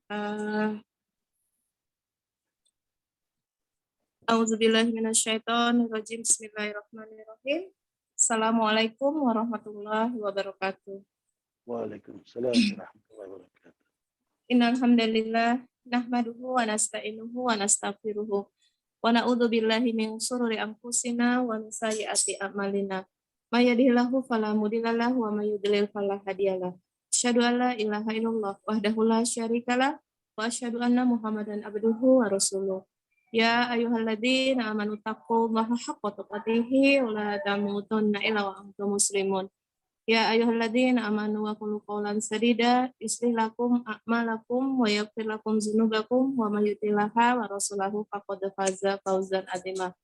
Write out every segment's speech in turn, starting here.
Eh, Auzubillahi minasyaitonirrajim. Bismillahirrahmanirrahim. Assalamualaikum warahmatullahi wabarakatuh. Waalaikumsalam warahmatullahi wabarakatuh. Innal hamdalillah nahmaduhu wa nasta'inuhu wa nastaghfiruhu wa na'udzu billahi min shururi anfusina wa min sayyiati a'malina. May yahdihillahu fala mudhillalah wa may yudlil fala hadiyalah. Asyhadu an la ilaha illallah wahdahu la syarikalah wa asyhadu anna Muhammadan abduhu wa rasuluh. Ya ayyuhalladzina amanu taqullaha haqqa tuqatih wa la tamutunna illa wa antum muslimun. Ya ayyuhalladzina amanu wa qulu qawlan sadida yuslih lakum a'malakum wa yaghfir lakum dzunubakum wa may yuti'illah wa rasulahu faqad faza fawzan adzima.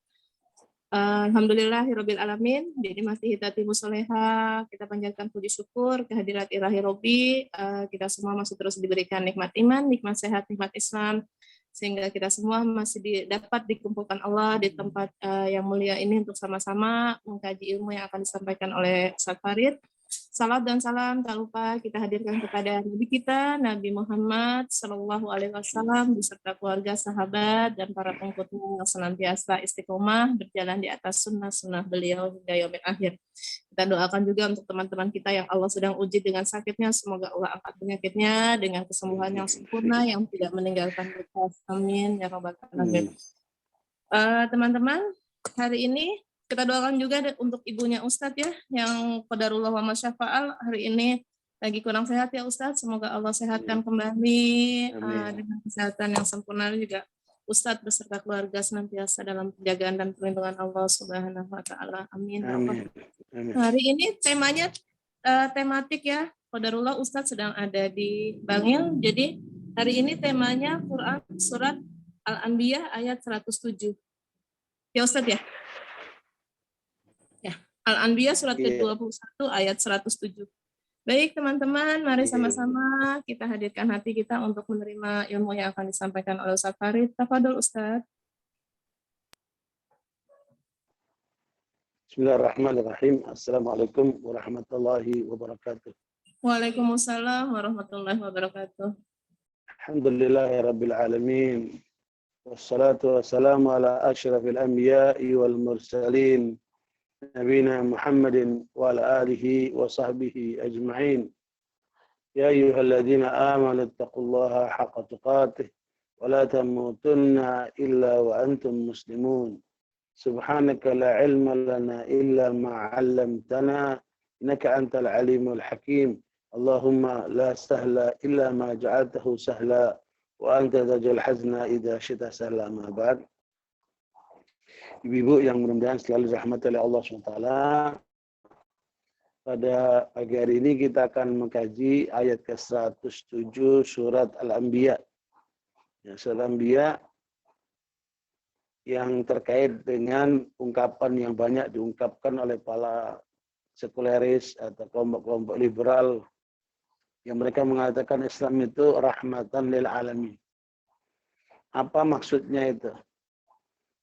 Alhamdulillahirabbil alamin, bi nikmati hitatimu soleha, kita panjatkan puji syukur kehadirat ilahi Robbi, kita semua masih terus diberikan nikmat iman, nikmat sehat, nikmat Islam, sehingga kita semua masih dapat dikumpulkan Allah di tempat yang mulia ini untuk sama-sama mengkaji ilmu yang akan disampaikan oleh Ustaz Farid. Salam dan salam tak lupa kita hadirkan kepada Nabi kita, Nabi Muhammad Sallallahu Alaihi Wasallam beserta keluarga, sahabat, dan para pengikutnya yang senantiasa istiqomah berjalan di atas sunnah-sunnah beliau hingga yaumil akhir. Kita doakan juga untuk teman-teman kita yang Allah sedang uji dengan sakitnya, semoga Allah angkat penyakitnya dengan kesembuhan yang sempurna yang tidak meninggalkan bekas. Amin ya rabbal alamin. Teman-teman, hari ini kita doakan juga untuk ibunya Ustadz ya, yang qadarullah wa masyafa'al hari ini lagi kurang sehat ya Ustadz. Semoga Allah sehatkan kembali dengan kesehatan yang sempurna juga. Ustadz beserta keluarga senantiasa dalam penjagaan dan perlindungan Allah Subhanahu wa taala. Amin. Amin. Hari ini temanya tematik ya. Qadarullah Ustadz sedang ada di Bangil. Jadi hari ini temanya Quran surat Al-Anbiya ayat 107. Ya Ustadz ya? Ya, Al-Anbiya surat ke-21 ayat 107. Baik teman-teman, mari sama-sama kita hadirkan hati kita untuk menerima ilmu yang akan disampaikan oleh Ustadz Farid. Tafadhol Ustadz. Bismillahirrahmanirrahim. Assalamualaikum warahmatullahi wabarakatuh. Waalaikumsalam warahmatullahi wabarakatuh. Alhamdulillahirabbil alamin. Wassalatu wassalamu ala asyrafil anbiya'i wal mursalin. Nabiyina Muhammadin wa ala alihi wa sahbihi ajma'in. Ya ayyuhalladzina amanu taqullaha haqqa tuqatih wa la tamutunna illa wa antum muslimun. Subhanaka la ilma lana illa ma 'allamtana innaka antal alimul hakim. Allahumma la sahla illa ma ja'altahu sahla wa anta taj'al hazna idza syi'ta sahla ma ba'd. Ibu-ibu yang mudah-mudahan selalu dirahmati oleh Allah SWT. Pada pagi hari ini kita akan mengkaji ayat ke-107 surat Al-Anbiya. Ya, surat Al-Anbiya yang terkait dengan ungkapan yang banyak diungkapkan oleh para sekuleris atau kelompok-kelompok liberal yang mereka mengatakan Islam itu rahmatan lil alamin. Apa maksudnya itu?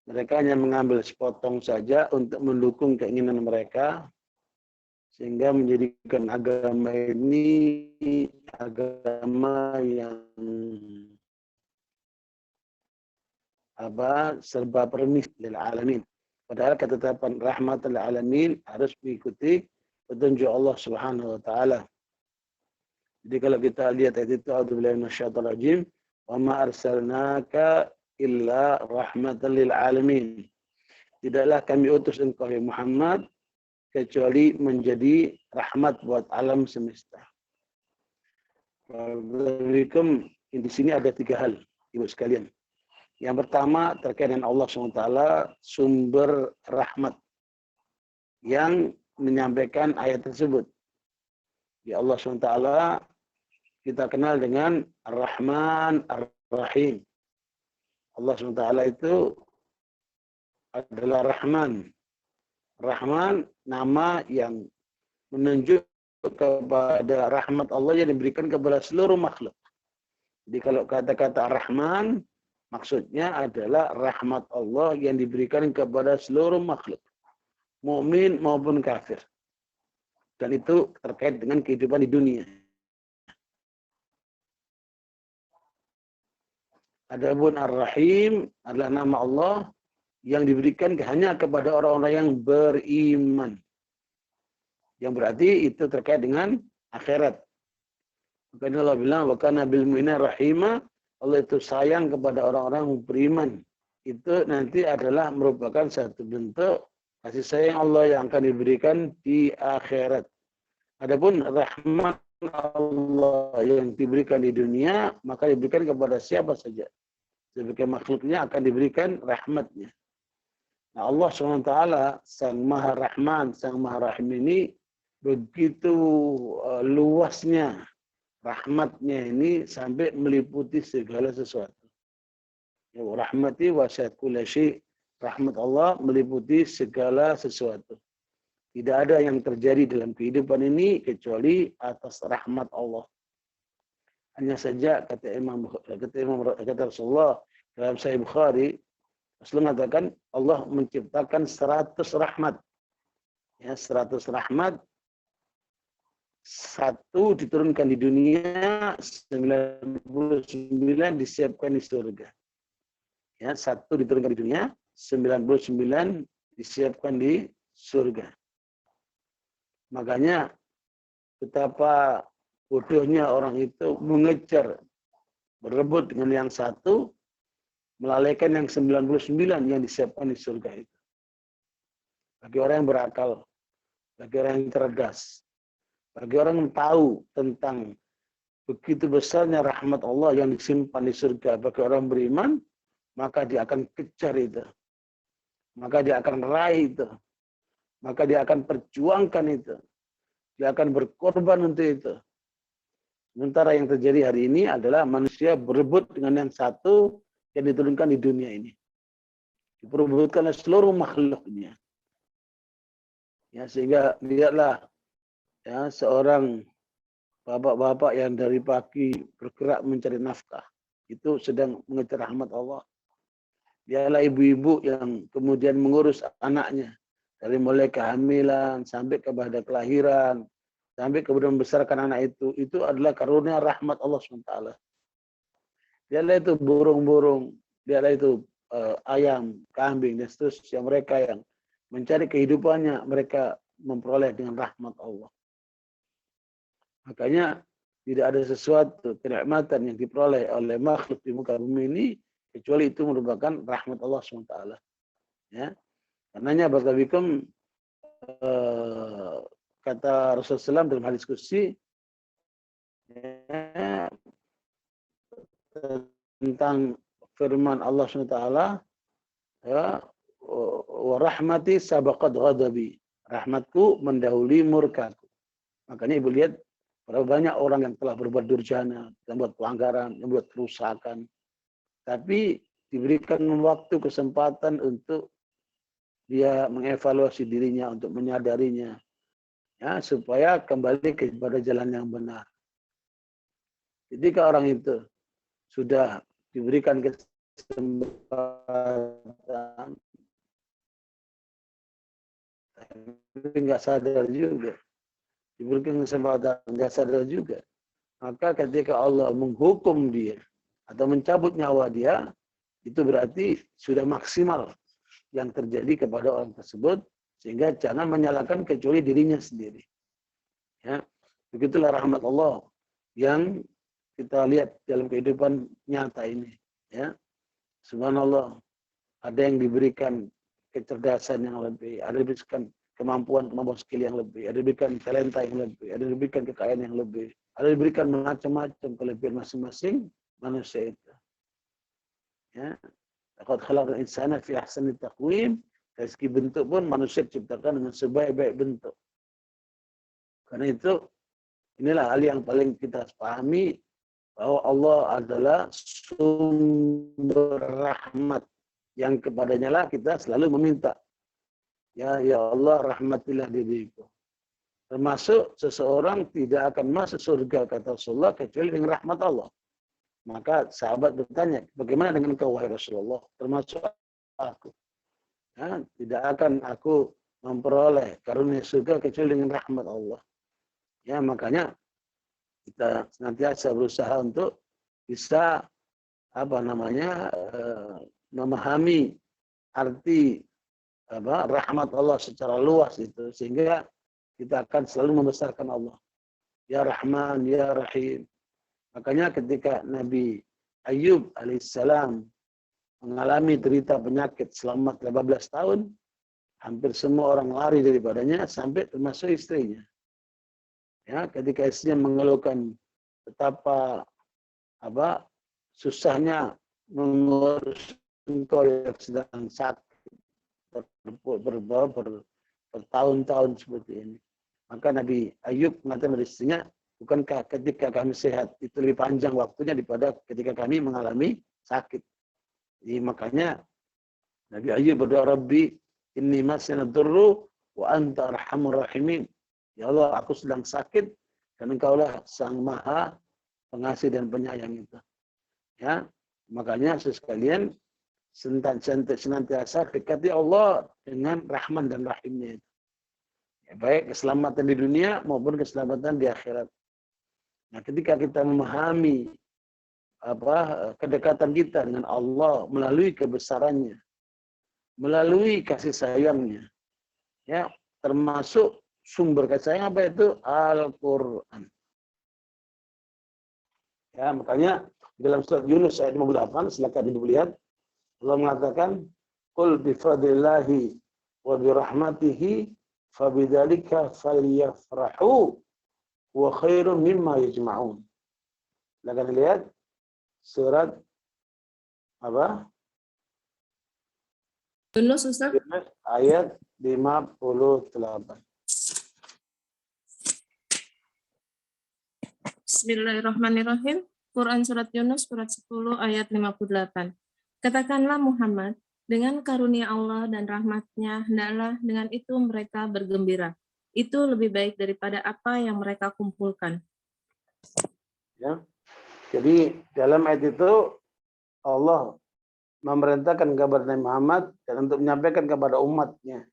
Mereka hanya mengambil sepotong saja untuk mendukung keinginan mereka, sehingga menjadikan agama ini agama yang serba permis lil alamin. Padahal ketetapan rahmatan lil alamin harus mengikuti petunjuk Allah Subhanahu wa taala. Jadi kalau kita lihat ayat itu, a'udzubillahi minasyaitonir rajim, wa ma arsalnaka illa rahmatan lil alamin. Tidaklah kami utus engkau ya Muhammad kecuali menjadi rahmat buat alam semesta. Di sini ada 3 hal, ibu sekalian. Yang pertama terkait dengan Allah SWT, sumber rahmat yang menyampaikan ayat tersebut. Ya Allah SWT kita kenal dengan Ar-Rahman Ar-Rahim. Allah SWT itu adalah Rahman. Rahman nama yang menunjuk kepada rahmat Allah yang diberikan kepada seluruh makhluk. Jadi kalau kata-kata Rahman maksudnya adalah rahmat Allah yang diberikan kepada seluruh makhluk, mukmin maupun kafir. Dan itu terkait dengan kehidupan di dunia. Adapun Ar-Rahim adalah nama Allah yang diberikan hanya kepada orang-orang yang beriman. Yang berarti itu terkait dengan akhirat. Makanya Allah bilang, wa kana bil mu'minina rahima, Allah itu sayang kepada orang-orang yang beriman. Itu nanti adalah merupakan satu bentuk kasih sayang Allah yang akan diberikan di akhirat. Adapun rahmat Allah yang diberikan di dunia, maka diberikan kepada siapa saja. Sebagai makhluknya akan diberikan rahmatnya. Nah, Allah SWT, Sang Maha Rahman, Sang Maha Rahim ini begitu luasnya rahmatnya ini sampai meliputi segala sesuatu. Ya, rahmati wasi'at kulla syai'. Rahmat Allah meliputi segala sesuatu. Tidak ada yang terjadi dalam kehidupan ini kecuali atas rahmat Allah. Hanya saja kata Rasulullah dalam Sahih Bukhari, Rasulullah mengatakan Allah menciptakan 100 rahmat. Ya, 100 rahmat. Satu diturunkan di dunia, 99 disiapkan di surga. Ya, satu diturunkan di dunia, 99 disiapkan di surga. Makanya betapa bodohnya orang itu mengejar, berebut dengan yang satu, melalaikan yang 99 yang disiapkan di surga itu. Bagi orang yang berakal, bagi orang yang cerdas, bagi orang yang tahu tentang begitu besarnya rahmat Allah yang disimpan di surga, bagi orang beriman, maka dia akan kejar itu. Maka dia akan raih itu. Maka dia akan perjuangkan itu. Dia akan berkorban untuk itu. Sementara yang terjadi hari ini adalah manusia berebut dengan yang satu yang diturunkan di dunia ini. Diperebutkan oleh seluruh makhluknya. Ya, sehingga lihatlah ya, seorang bapak-bapak yang dari pagi bergerak mencari nafkah. Itu sedang mengejar rahmat Allah. Dialah ibu-ibu yang kemudian mengurus anaknya. Dari mulai kehamilan, sampai kepada kelahiran, sampai kemudian membesarkan anak itu adalah karunia rahmat Allah SWT. Dialah itu burung-burung, dialah itu ayam, kambing, dan seterusnya. Mereka yang mencari kehidupannya, mereka memperoleh dengan rahmat Allah. Makanya tidak ada sesuatu kenikmatan yang diperoleh oleh makhluk di muka bumi ini, kecuali itu merupakan rahmat Allah SWT. Ya. Karenanya barakallahu kata Rasulullah SAW dalam hadis qudsi ya, tentang firman Allah SWT, ya, wa rahmati sabaqat ghadabi, rahmatku mendahului murkaku. Makanya ibu lihat berapa banyak orang yang telah berbuat durjana, yang buat pelanggaran, yang buat kerusakan, tapi diberikan waktu kesempatan untuk dia mengevaluasi dirinya, untuk menyadarinya, ya, supaya kembali kepada jalan yang benar. Ketika orang itu sudah diberikan kesempatan, tapi nggak sadar juga, diberikan kesempatan nggak sadar juga, maka ketika Allah menghukum dia atau mencabut nyawa dia, itu berarti sudah maksimal yang terjadi kepada orang tersebut, sehingga jangan menyalahkan kecuali dirinya sendiri. Ya, begitulah rahmat Allah yang kita lihat dalam kehidupan nyata ini. Ya, subhanallah, ada yang diberikan kecerdasan yang lebih, ada yang diberikan kemampuan skill yang lebih, ada yang diberikan talenta yang lebih, ada yang diberikan kekayaan yang lebih, ada yang diberikan macam-macam kelebihan masing-masing manusia itu. Ya. Laqad khalaqal insana fi ahsani taqwim. Dari segi bentuk pun manusia diciptakan dengan sebaik-baik bentuk. Karena itu inilah hal yang paling kita pahami, bahwa Allah adalah sumber rahmat yang kepadanya lah kita selalu meminta. Ya Allah, rahmatilah diriku. Termasuk seseorang tidak akan masuk surga, kata Rasulullah, kecuali dengan rahmat Allah. Maka sahabat bertanya, bagaimana dengan engkau wahai Rasulullah? Termasuk aku. Ya, tidak akan aku memperoleh karunia surga kecuali dengan rahmat Allah. Ya, makanya kita senantiasa berusaha untuk bisa memahami arti rahmat Allah secara luas itu, sehingga kita akan selalu membesarkan Allah. Ya Rahman, Ya Rahim. Makanya ketika Nabi Ayub alaihissalam mengalami derita penyakit selama 18 tahun, hampir semua orang lari daripadanya, sampai termasuk istrinya. Ya, ketika istrinya mengeluhkan betapa susahnya mengurus engkau yang sedang sakit bertahun-tahun seperti ini. Maka Nabi Ayub mengatakan pada istrinya, bukankah ketika kami sehat itu lebih panjang waktunya daripada ketika kami mengalami sakit. Jadi makanya Nabi Ayub berdoa, Rabbi inni masana dzurru wa anta arhamur rahimin. Ya Allah, aku sedang sakit dan Engkaulah Sang Maha Pengasih dan Penyayang itu. Ya, makanya sekalian senantiasa dekati Allah dengan Rahman dan Rahimnya itu. Ya, baik keselamatan di dunia maupun keselamatan di akhirat. Nah, ketika kita memahami kedekatan kita dengan Allah melalui kebesarannya, melalui kasih sayangnya, ya, termasuk sumber kasih sayang apa itu? Al-Quran. Ya, makanya dalam surat Yunus ayat 58, silakan dilihat, Allah mengatakan, Qul bifadlillahi wa birahmatihi fabidzalika falyafrahu wa khairun mimma yajma'un. Silakan dilihat surat Yunus, Ustaz. Ayat 58. Bismillahirrahmanirrahim. Quran Surat Yunus, Surat 10, ayat 58. Katakanlah Muhammad, dengan karunia Allah dan rahmatnya, hendaklah dengan itu mereka bergembira. Itu lebih baik daripada apa yang mereka kumpulkan. Ya. Jadi dalam ayat itu Allah memerintahkan kepada Nabi Muhammad dan untuk menyampaikan kepada umatnya.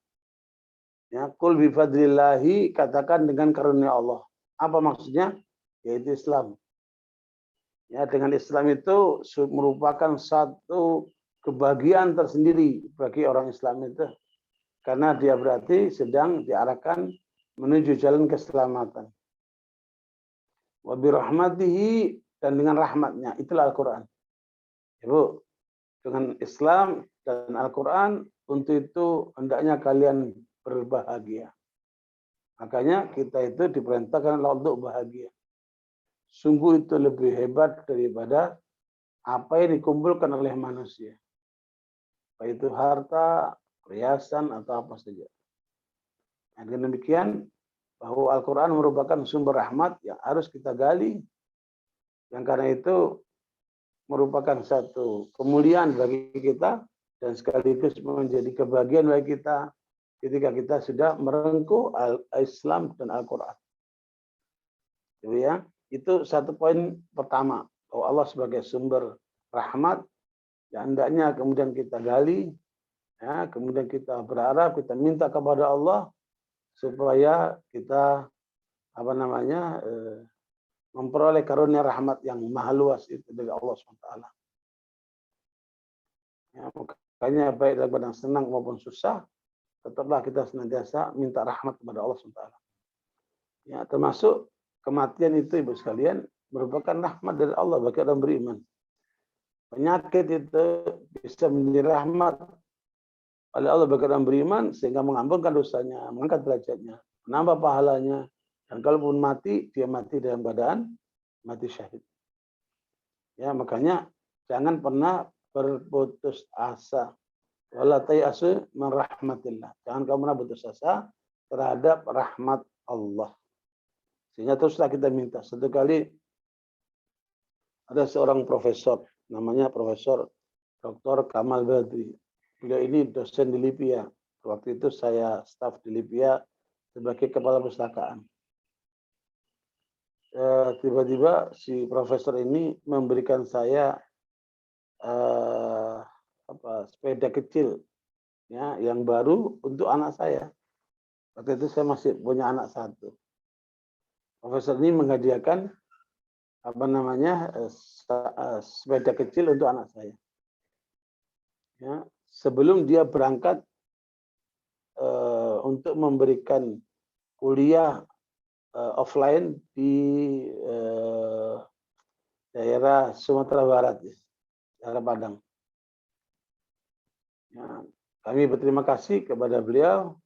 Ya, Qul bifadlillahi, katakan dengan karunia Allah. Apa maksudnya? Yaitu Islam. Ya, dengan Islam itu merupakan satu kebahagiaan tersendiri bagi orang Islam itu. Karena dia berarti sedang diarahkan menuju jalan keselamatan. Wa birahmatihi, dan dengan rahmatnya, itulah Al-Quran. Ibu, dengan Islam dan Al-Quran, untuk itu hendaknya kalian berbahagia. Makanya kita itu diperintahkan untuk bahagia. Sungguh itu lebih hebat daripada apa yang dikumpulkan oleh manusia. Baik itu harta, perhiasan, atau apa saja. Dengan demikian, bahwa Al-Quran merupakan sumber rahmat yang harus kita gali. Yang karena itu merupakan satu kemuliaan bagi kita dan sekaligus menjadi kebahagiaan bagi kita ketika kita sudah merengkuh Islam dan Al-Quran. Jadi ya, itu satu poin pertama, bahwa Allah sebagai sumber rahmat yang hendaknya kemudian kita gali, ya, kemudian kita berharap, kita minta kepada Allah supaya kita memperoleh karunia rahmat yang maha luas itu dari Allah SWT. Ya, makanya baik dalam keadaan senang maupun susah, tetaplah kita senantiasa minta rahmat kepada Allah SWT. Ya, termasuk kematian itu, ibu sekalian, merupakan rahmat dari Allah bagi orang beriman. Penyakit itu bisa menjadi rahmat oleh Allah bagi orang beriman, sehingga mengampunkan dosanya, mengangkat derajatnya, menambah pahalanya, dan kalaupun mati, dia mati dalam keadaan mati syahid. Ya, makanya jangan pernah berputus asa. Wala tayasu min rahmatillah. Jangan kamu pernah putus asa terhadap rahmat Allah. Sehingga teruslah kita minta. Satu kali ada seorang profesor, namanya Profesor Dr. Kamal Badri. Beliau ini dosen di Libya. Waktu itu saya staf di Libya sebagai kepala perpustakaan. Tiba-tiba si profesor ini memberikan saya sepeda kecil, ya, yang baru untuk anak saya. Waktu itu saya masih punya anak satu. Profesor ini menghadiahkan sepeda kecil untuk anak saya. Ya, sebelum dia berangkat untuk memberikan kuliah offline di daerah Sumatera Barat, daerah Padang. Ya, kami berterima kasih kepada beliau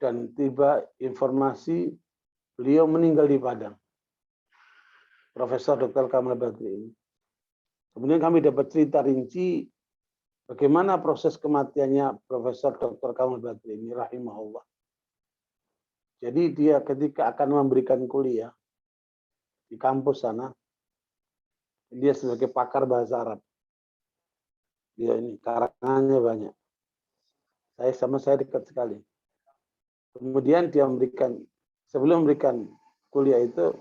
dan tiba informasi beliau meninggal di Padang. Profesor Dr. Kamal Badri ini. Kemudian kami dapat cerita rinci bagaimana proses kematiannya Profesor Dr. Kamal Badri ini, rahimahullah. Jadi dia ketika akan memberikan kuliah di kampus sana, dia sebagai pakar bahasa Arab. Dia ini karangannya banyak. Saya dekat sekali. Kemudian dia sebelum memberikan kuliah itu,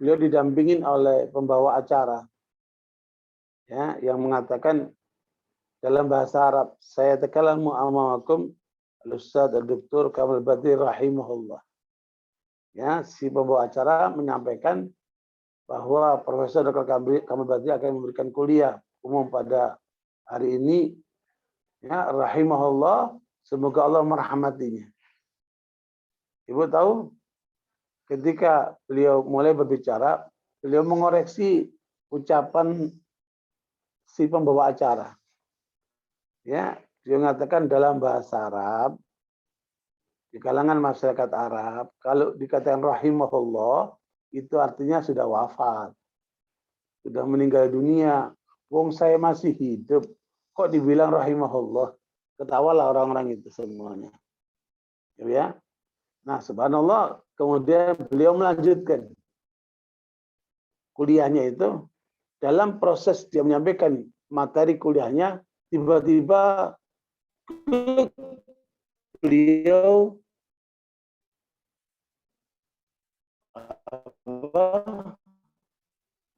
beliau didampingin oleh pembawa acara, ya, yang mengatakan dalam bahasa Arab, saya takalamu amamakum al-Ustadz Dr. Kamal Badri rahimahullah. Ya, si pembawa acara menyampaikan bahwa Profesor Dr. Kamal Badri akan memberikan kuliah umum pada hari ini, ya, rahimahullah, semoga Allah merahmatinya. Ibu tahu, ketika beliau mulai berbicara, beliau mengoreksi ucapan si pembawa acara. Ya, dia mengatakan dalam bahasa Arab, di kalangan masyarakat Arab, kalau dikatakan rahimahullah, itu artinya sudah wafat, sudah meninggal dunia. Wong saya masih hidup, kok dibilang rahimahullah? Ketawalah orang-orang itu semuanya. Ya. Nah, subhanallah, kemudian beliau melanjutkan kuliahnya itu. Dalam proses dia menyampaikan materi kuliahnya, tiba-tiba beliau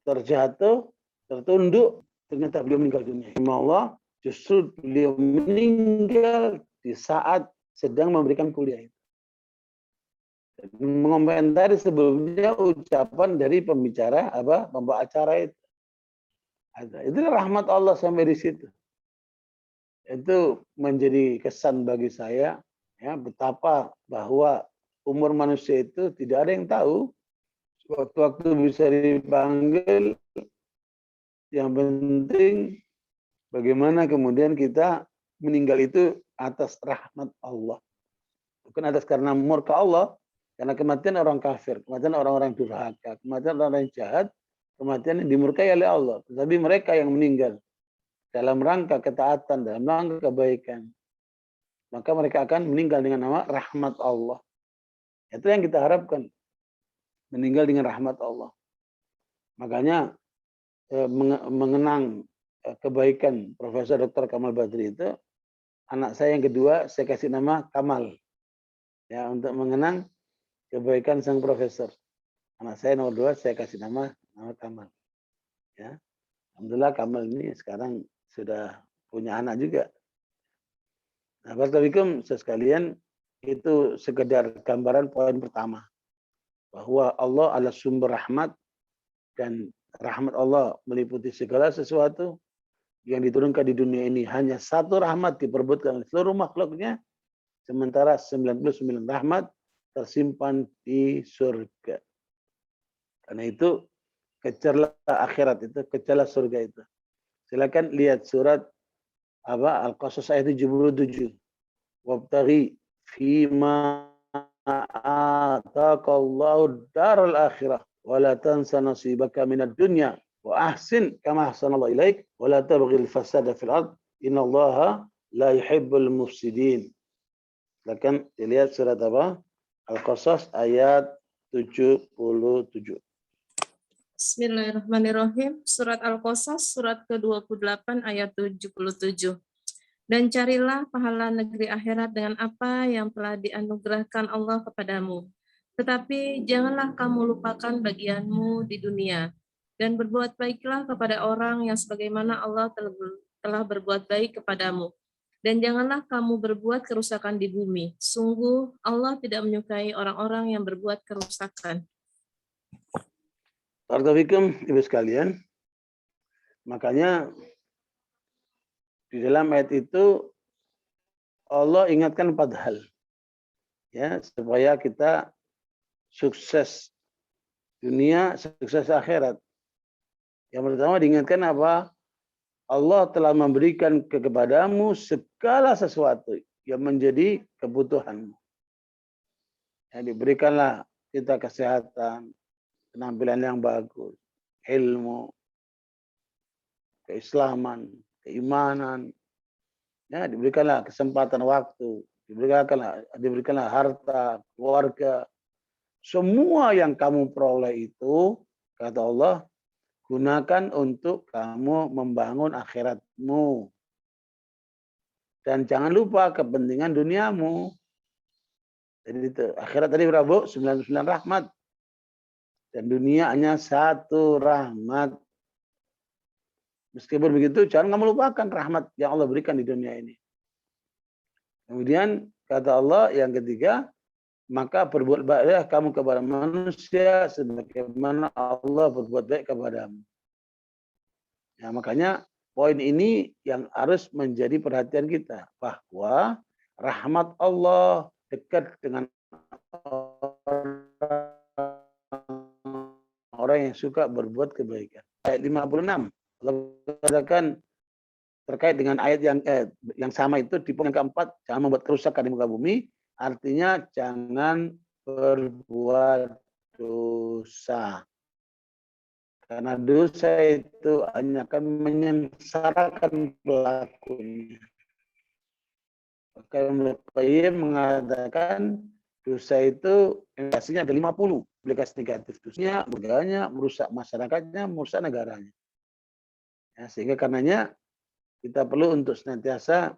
terjatuh, tertunduk, ternyata beliau meninggal dunia. Allah, justru beliau meninggal di saat sedang memberikan kuliah itu. Mengomentari sebelumnya ucapan dari pembicara pembawa acara itu. Itu rahmat Allah sampai di situ. Itu menjadi kesan bagi saya, ya, betapa bahwa umur manusia itu tidak ada yang tahu. Waktu bisa dipanggil, yang penting bagaimana kemudian kita meninggal itu atas rahmat Allah. Bukan atas karena murka Allah. Karena kematian orang kafir, kematian orang-orang durhaka, kematian orang-orang jahat, kematian yang dimurkai oleh Allah. Tetapi mereka yang meninggal dalam rangka ketaatan, dalam rangka kebaikan, maka mereka akan meninggal dengan nama rahmat Allah. Itu yang kita harapkan, meninggal dengan rahmat Allah. Makanya mengenang kebaikan Profesor Dr. Kamal Badri itu, anak saya yang kedua saya kasih nama Kamal, ya, untuk mengenang kebaikan sang profesor. Anak saya nomor 2 saya kasih nama Kamal. Ya, alhamdulillah Kamal ini sekarang sudah punya anak juga. Nah, barakallahu sekalian, itu sekedar gambaran poin pertama, bahwa Allah adalah sumber rahmat dan rahmat Allah meliputi segala sesuatu yang diturunkan di dunia ini. Hanya satu rahmat diperbutkan oleh seluruh makhluknya, sementara 99 rahmat tersimpan di surga. Karena itu kejarlah akhirat itu, kejarlah surga itu. Silakan lihat surat Al-Qasas ayat 77. Wabtaghi fima ataqallahu daral akhirah wa la tansa nasibaka minad dunya wa ahsin kama ahsanallahu ilaik wa la tabghil fasada fil ard innallaha la yuhibbul mufsidin. Silakan dilihat surat Al-Qasas ayat 77. Bismillahirrahmanirrahim. Surat Al-Qasas, surat ke-28 ayat 77. Dan carilah pahala negeri akhirat dengan apa yang telah dianugerahkan Allah kepadamu. Tetapi janganlah kamu lupakan bagianmu di dunia. Dan berbuat baiklah kepada orang yang sebagaimana Allah telah berbuat baik kepadamu. Dan janganlah kamu berbuat kerusakan di bumi. Sungguh Allah tidak menyukai orang-orang yang berbuat kerusakan. Barakallahu Ibu sekalian. Makanya di dalam ayat itu Allah ingatkan 4 hal. Ya, supaya kita sukses dunia, sukses akhirat. Yang pertama diingatkan apa? Allah telah memberikan kepadamu segala sesuatu yang menjadi kebutuhanmu. Ya, diberikanlah kita kesehatan, penampilan yang bagus, ilmu, keislaman, keimanan. Ya, diberikanlah kesempatan waktu, diberikanlah harta, keluarga. Semua yang kamu peroleh itu, kata Allah, gunakan untuk kamu membangun akhiratmu. Dan jangan lupa kepentingan duniamu. Jadi itu, akhirat tadi berapa, Bu? 99 rahmat. Dan dunia hanya 1 rahmat. Meskipun begitu, jangan kamu lupakan rahmat yang Allah berikan di dunia ini. Kemudian, kata Allah yang ketiga, maka berbuat baiklah kamu kepada manusia sebagaimana Allah berbuat baik kepadamu. Ya, makanya poin ini yang harus menjadi perhatian kita, bahwa rahmat Allah dekat dengan orang yang suka berbuat kebaikan. Ayat 56 Allah katakan terkait dengan ayat yang sama itu di poin yang keempat, jangan membuat kerusakan di muka bumi. Artinya jangan berbuat dosa. Karena dosa itu hanya akan menyengsarakan pelakunya. Maka Ibnu Qayyim mengatakan dosa itu implikasinya ada 50. Implikasi negatif dosanya, budayanya, merusak masyarakatnya, merusak negaranya. Ya, sehingga karenanya kita perlu untuk senantiasa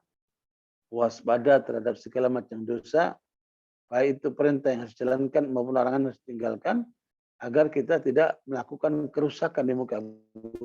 waspada terhadap segala macam dosa, baik itu perintah yang harus dijalankan maupun larangan yang harus ditinggalkan, agar kita tidak melakukan kerusakan di muka bumi.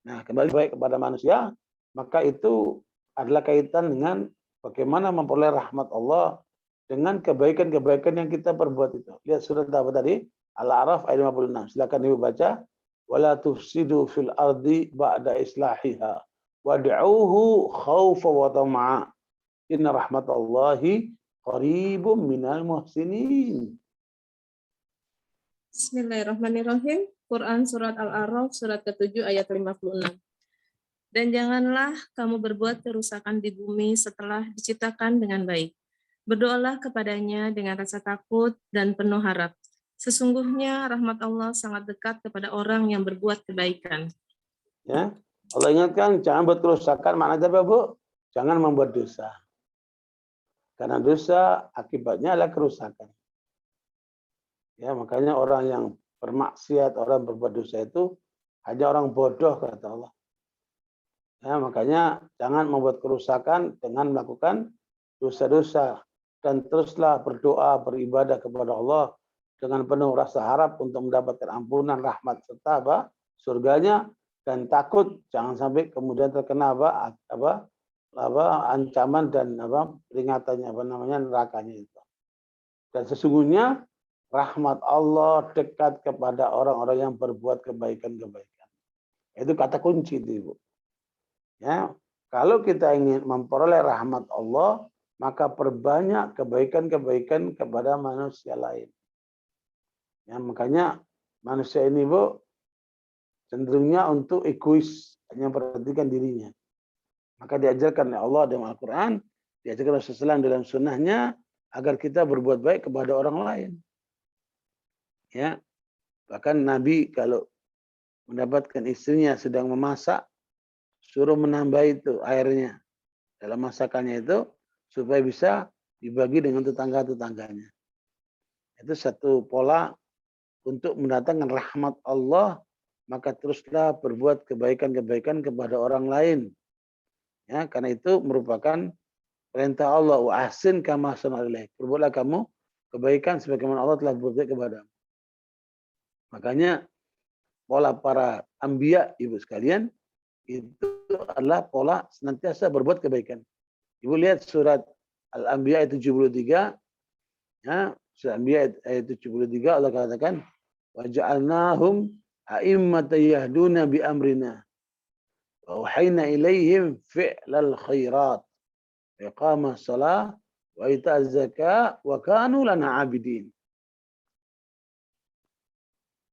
Nah, kembali baik kepada manusia, maka itu adalah kaitan dengan bagaimana memperoleh rahmat Allah dengan kebaikan-kebaikan yang kita perbuat itu. Lihat surat apa tadi? Al-A'raf ayat 56. Silakan Ibu baca. Wala tufsidu fil ardi ba'da islahiha wad'uuhu khaufa wa tama'a. Inna rahmatallahi qaribum minal muhsinin. Bismillahirrahmanirrahim. Quran Surat Al-A'raf, surat ke-7 ayat 56. Dan janganlah kamu berbuat kerusakan di bumi setelah diciptakan dengan baik. Berdoalah kepadanya dengan rasa takut dan penuh harap. Sesungguhnya rahmat Allah sangat dekat kepada orang yang berbuat kebaikan. Ya, Allah ingatkan jangan buat kerusakan. Maknanya apa, Bu? Jangan membuat dosa. Karena dosa akibatnya adalah kerusakan. Ya, makanya orang yang bermaksiat, orang berbuat dosa itu hanya orang bodoh, kata Allah. Ya, makanya jangan membuat kerusakan dengan melakukan dosa-dosa, dan teruslah berdoa, beribadah kepada Allah dengan penuh rasa harap untuk mendapatkan ampunan, rahmat serta surganya, dan takut jangan sampai kemudian terkena ancaman dan peringatannya, nerakanya itu. Dan sesungguhnya rahmat Allah dekat kepada orang-orang yang berbuat kebaikan-kebaikan. Itu kata kunci itu, Ibu. Ya, kalau kita ingin memperoleh rahmat Allah, maka perbanyak kebaikan-kebaikan kepada manusia lain. Ya, makanya manusia ini, Bu, cenderungnya untuk egois, hanya memperhatikan dirinya. Maka diajarkan oleh Allah dalam Al-Quran, diajarkan Rasulullah dalam sunnahnya, agar kita berbuat baik kepada orang lain. Ya, bahkan Nabi kalau mendapatkan istrinya sedang memasak, suruh menambah itu airnya dalam masakannya itu, supaya bisa dibagi dengan tetangga-tetangganya. Itu satu pola untuk mendatangkan rahmat Allah, maka teruslah berbuat kebaikan-kebaikan kepada orang lain. Ya, karena itu merupakan perintah Allah, wa ahsin kama ahsana ilaik. Berbuatlah kamu kebaikan sebagaimana Allah telah berbuat kepadamu. Makanya pola para anbiya, Ibu sekalian, itu adalah pola senantiasa berbuat kebaikan. Ibu lihat surat Al-Anbiya ayat 73, ya, Surah Anbiya ayat 73 Allah katakan wa ja'alnahum a'immatan yahduna bi amrina wa auhayna ilaihim fi'lal khairat iqamas shalah wa ita'az zakah wa kanu lana 'abidin.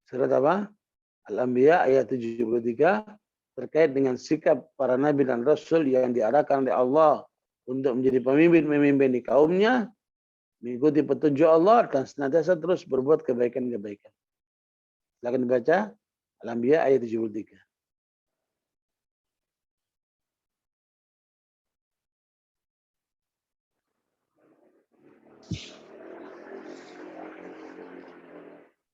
Surat apa? Al-Anbiya ayat 73 terkait dengan sikap para nabi dan rasul yang diarahkan oleh Allah untuk menjadi pemimpin di kaumnya, mengikuti petunjuk Allah dan senantiasa terus berbuat kebaikan-kebaikan. Silakan dibaca Al-Anbiya ayat 73.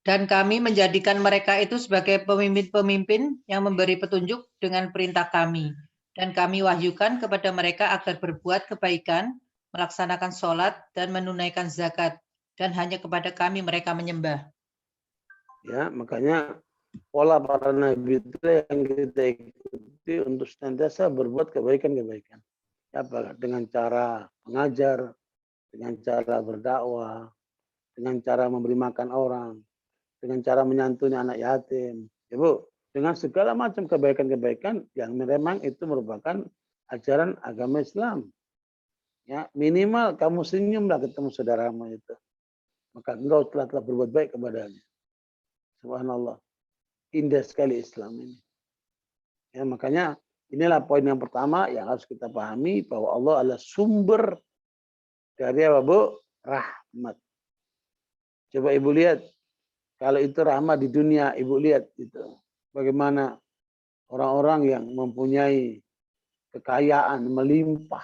Dan kami menjadikan mereka itu sebagai pemimpin-pemimpin yang memberi petunjuk dengan perintah kami. Dan kami wahyukan kepada mereka agar berbuat kebaikan, melaksanakan sholat, dan menunaikan zakat. Dan hanya kepada kami mereka menyembah. Ya, makanya pola para nabi itu yang kita ikuti untuk senantiasa berbuat kebaikan-kebaikan. Apa? Dengan cara mengajar, dengan cara berdakwah, dengan cara memberi makan orang, dengan cara menyantuni anak yatim. Ya, Bu, dengan segala macam kebaikan-kebaikan yang memang itu merupakan ajaran agama Islam. Ya, minimal kamu senyumlah ketemu saudaramu itu. Maka engkau telah berbuat baik kepadanya. Subhanallah. Indah sekali Islam ini. Ya, makanya inilah poin yang pertama yang harus kita pahami bahwa Allah adalah sumber dari apa, Bu? Rahmat. Coba Ibu lihat, kalau itu rahmat di dunia, Ibu lihat itu bagaimana orang-orang yang mempunyai kekayaan melimpah,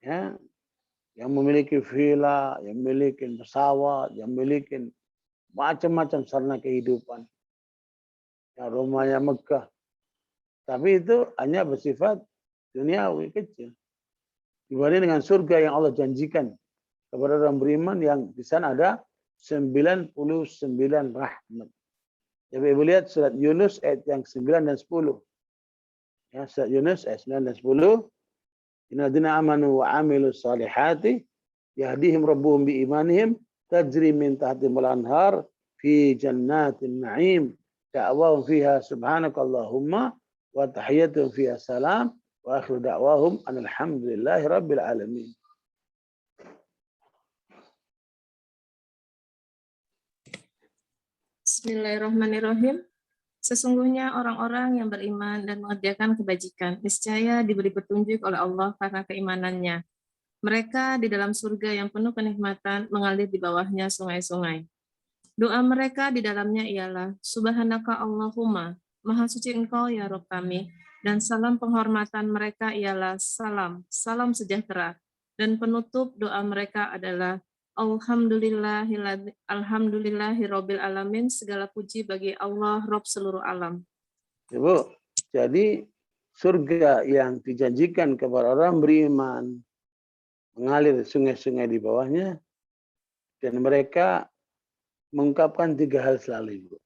ya, yang memiliki villa, yang memiliki pesawat, yang memiliki macam-macam sarana kehidupan. Ya, rumahnya megah. Tapi itu hanya bersifat duniawi kecil. Dibanding dengan surga yang Allah janjikan kepada orang beriman yang di sana ada 99 rahmat. Jadi Ibu lihat surat Yunus ayat yang 9 dan 10. Ya, surat Yunus ayat 9 dan 10. Innalladzina amanu wa amilus salihati yahdihim rabbuhum bi imanihim tajri min tahtihimul anhar fi jannatin na'im da'wahum fiha subhanakallahumma wa tahiyyatuhum fiha salam wa akhiru da'wahum alhamdulillahi rabbil alamin. Bismillahirrahmanirrahim. Sesungguhnya orang-orang yang beriman dan mengerjakan kebajikan, niscaya diberi petunjuk oleh Allah karena keimanannya. Mereka di dalam surga yang penuh kenikmatan, mengalir di bawahnya sungai-sungai. Doa mereka di dalamnya ialah, Subhanaka Allahumma, Maha suci Engkau ya Rabb kami, dan salam penghormatan mereka ialah salam, salam sejahtera. Dan penutup doa mereka adalah, Alhamdulillahirabbil alamin, segala puji bagi Allah Rabb seluruh alam. Ibu, jadi surga yang dijanjikan kepada orang beriman mengalir sungai-sungai di bawahnya dan mereka mengungkapkan 3 hal selalu, Ibu.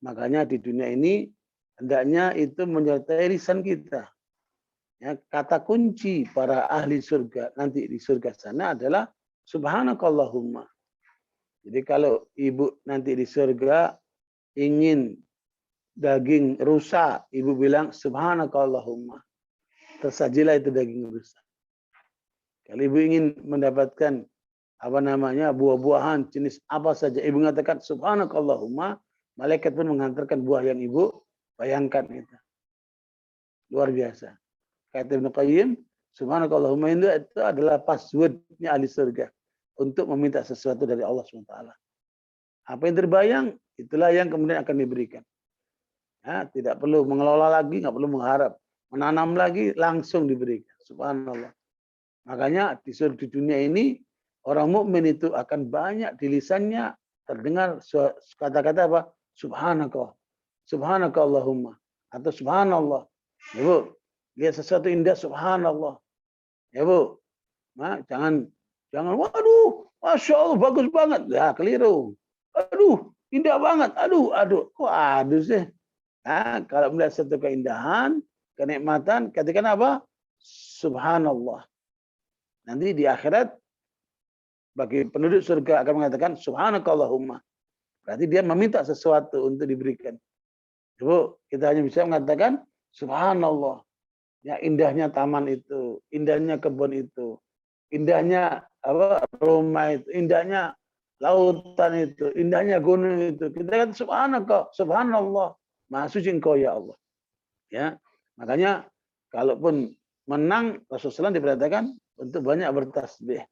Makanya di dunia ini hendaknya itu menyertai lisan kita. Ya, kata kunci para ahli surga nanti di surga sana adalah Subhanakallahumma. Jadi kalau Ibu nanti di surga ingin daging rusa, Ibu bilang Subhanakallahumma. Tersajilah itu daging rusa. Kalau Ibu ingin mendapatkan buah-buahan jenis apa saja, Ibu mengatakan Subhanakallahumma, malaikat pun menghantarkan buah yang Ibu bayangkan itu. Luar biasa. Kata Ibnu Qayyim, Subhanakallahumma itu adalah passwordnya ahli surga untuk meminta sesuatu dari Allah SWT. Apa yang terbayang, itulah yang kemudian akan diberikan. Ya, tidak perlu mengelola lagi, nggak perlu mengharap. Menanam lagi, langsung diberikan. Subhanallah. Makanya di dunia ini, orang mukmin itu akan banyak di lisannya terdengar kata-kata apa? Subhanallah, Subhanakallahumma, atau Subhanallah. Ya, Bu, lihat sesuatu indah, Subhanallah. Ya, Bu, nah, jangan, waduh, Masya Allah, bagus banget. Ya, keliru. Aduh, indah banget. Aduh. Kok aduh sih? Nah, kalau melihat satu keindahan, kenikmatan, katakan apa? Subhanallah. Nanti di akhirat bagi penduduk surga akan mengatakan subhanakallahumma. Berarti dia meminta sesuatu untuk diberikan. Ibu, kita hanya bisa mengatakan subhanallah. Ya, indahnya taman itu, indahnya kebun itu, indahnya rumah itu, indahnya lautan itu, indahnya gunung itu. Kita kata subhanallah. Maha suci Engkau ya Allah. Ya. Makanya kalaupun menang Rasulullah SAW diperintahkan untuk banyak bertasbih.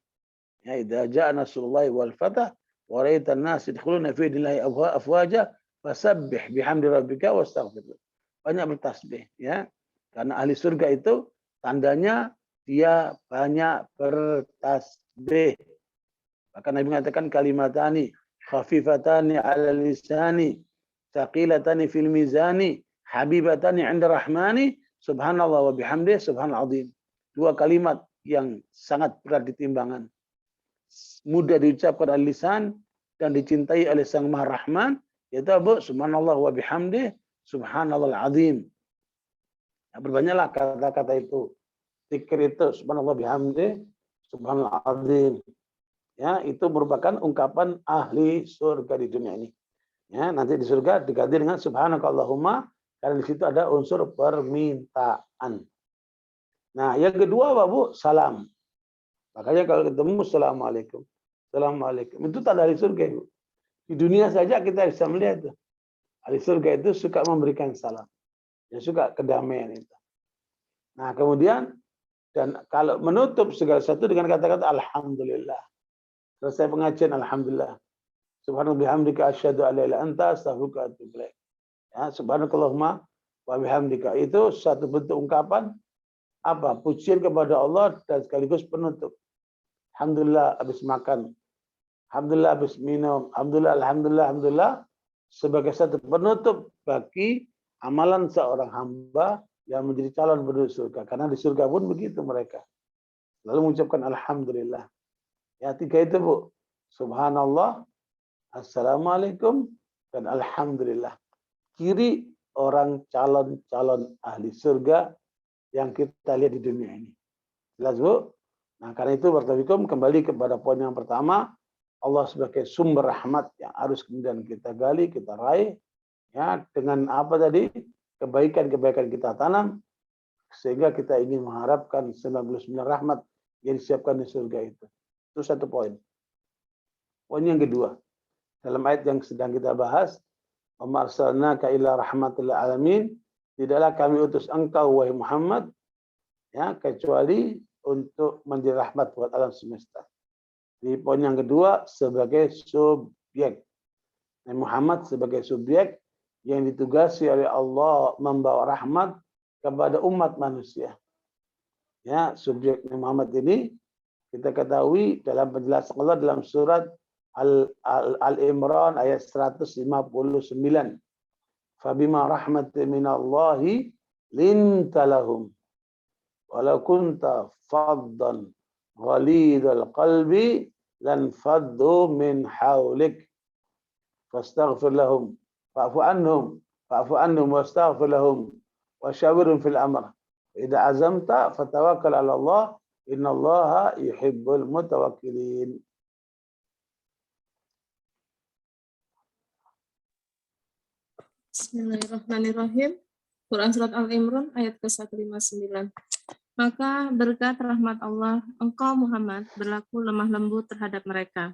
Ya, idza jaa nasrullahi wal fath wa ra'aitan nas yadkhuluna fi dinillahi afwaja fasabbih bihamdi rabbika wastaghfir. Banyak bertasbih, ya. Karena ahli surga itu tandanya dia banyak bertasbih. Maka Nabi mengatakan kalimatani khafifatani 'ala lisani, thaqilatani fil mizani, habibatani 'inda rahmani, subhanallah wa bihamdihi subhanal azim. Dua kalimat yang sangat berat di timbangan. Mudah diucapkan oleh lisan dan dicintai oleh Sang Maha Rahman, yaitu subhanallah wa bihamdihi subhanallahul azim. Nah, berbanyaklah kata-kata itu. Zikir itu subhanallah bihamdihi subhanal azim. Ya, itu merupakan ungkapan ahli surga di dunia ini. Ya, nanti di surga diganti dengan subhanakallahumma karena di situ ada unsur permintaan. Nah, yang kedua, Bu, salam. Makanya kalau ketemu assalamualaikum. Assalamualaikum. Itu tanda ahli surga, Bu. Di dunia saja kita bisa melihat itu. Ahli surga itu suka memberikan salam. Yang suka kedamaian itu. Nah, kemudian dan kalau menutup segala sesuatu dengan kata-kata alhamdulillah. Selesai pengajian alhamdulillah. Subhanallah bihamdika asyhadu an la ilaha illa anta astaghfiruka wa atubu ilaik. Ya, subhanakallahumma wa bihamdika itu satu bentuk ungkapan apa? Pujian kepada Allah dan sekaligus penutup. Alhamdulillah habis makan. Alhamdulillah habis minum. Alhamdulillah sebagai satu penutup bagi amalan seorang hamba yang menjadi calon penduduk surga. Karena di surga pun begitu mereka. Lalu mengucapkan alhamdulillah. Ya, tiga itu, Bu. Subhanallah, assalamualaikum, dan alhamdulillah. Ciri orang calon-calon ahli surga yang kita lihat di dunia ini. Jelas, Bu? Nah, karena itu Barakatuh kembali kepada poin yang pertama, Allah sebagai sumber rahmat yang harus kemudian kita gali, kita raih, ya, dengan apa tadi? Kebaikan-kebaikan kita tanam, sehingga kita ingin mengharapkan 99 rahmat yang disiapkan di surga itu. Itu satu poin. Poin yang kedua, dalam ayat yang sedang kita bahas, wa ma arsalnaka illa rahmatil alamin, tidaklah kami utus engkau wahai Muhammad, ya, kecuali untuk menjadi rahmat buat alam semesta. Di poin yang kedua, sebagai subjek. Nabi Muhammad sebagai subjek yang ditugasi oleh Allah membawa rahmat kepada umat manusia. Ya, subjek Nabi Muhammad ini kita ketahui dalam penjelasan Allah dalam surat Al-Imran ayat 159. Fabima rahmatin minallahi linta lahum walau kunta faddan ghalidhal qalbi lan faddu min hawlik fastaghfir lahum fa'fu anhum wastaghfir lahum wa syawirhum fil amr. Idza azamta fatawakkal 'ala Allah innallaha yuhibbul mutawakkilin. Bismillahirrahmanirrahim. Quran Surat Al-Imran ayat ke-159. Maka berkat rahmat Allah, engkau Muhammad berlaku lemah lembut terhadap mereka.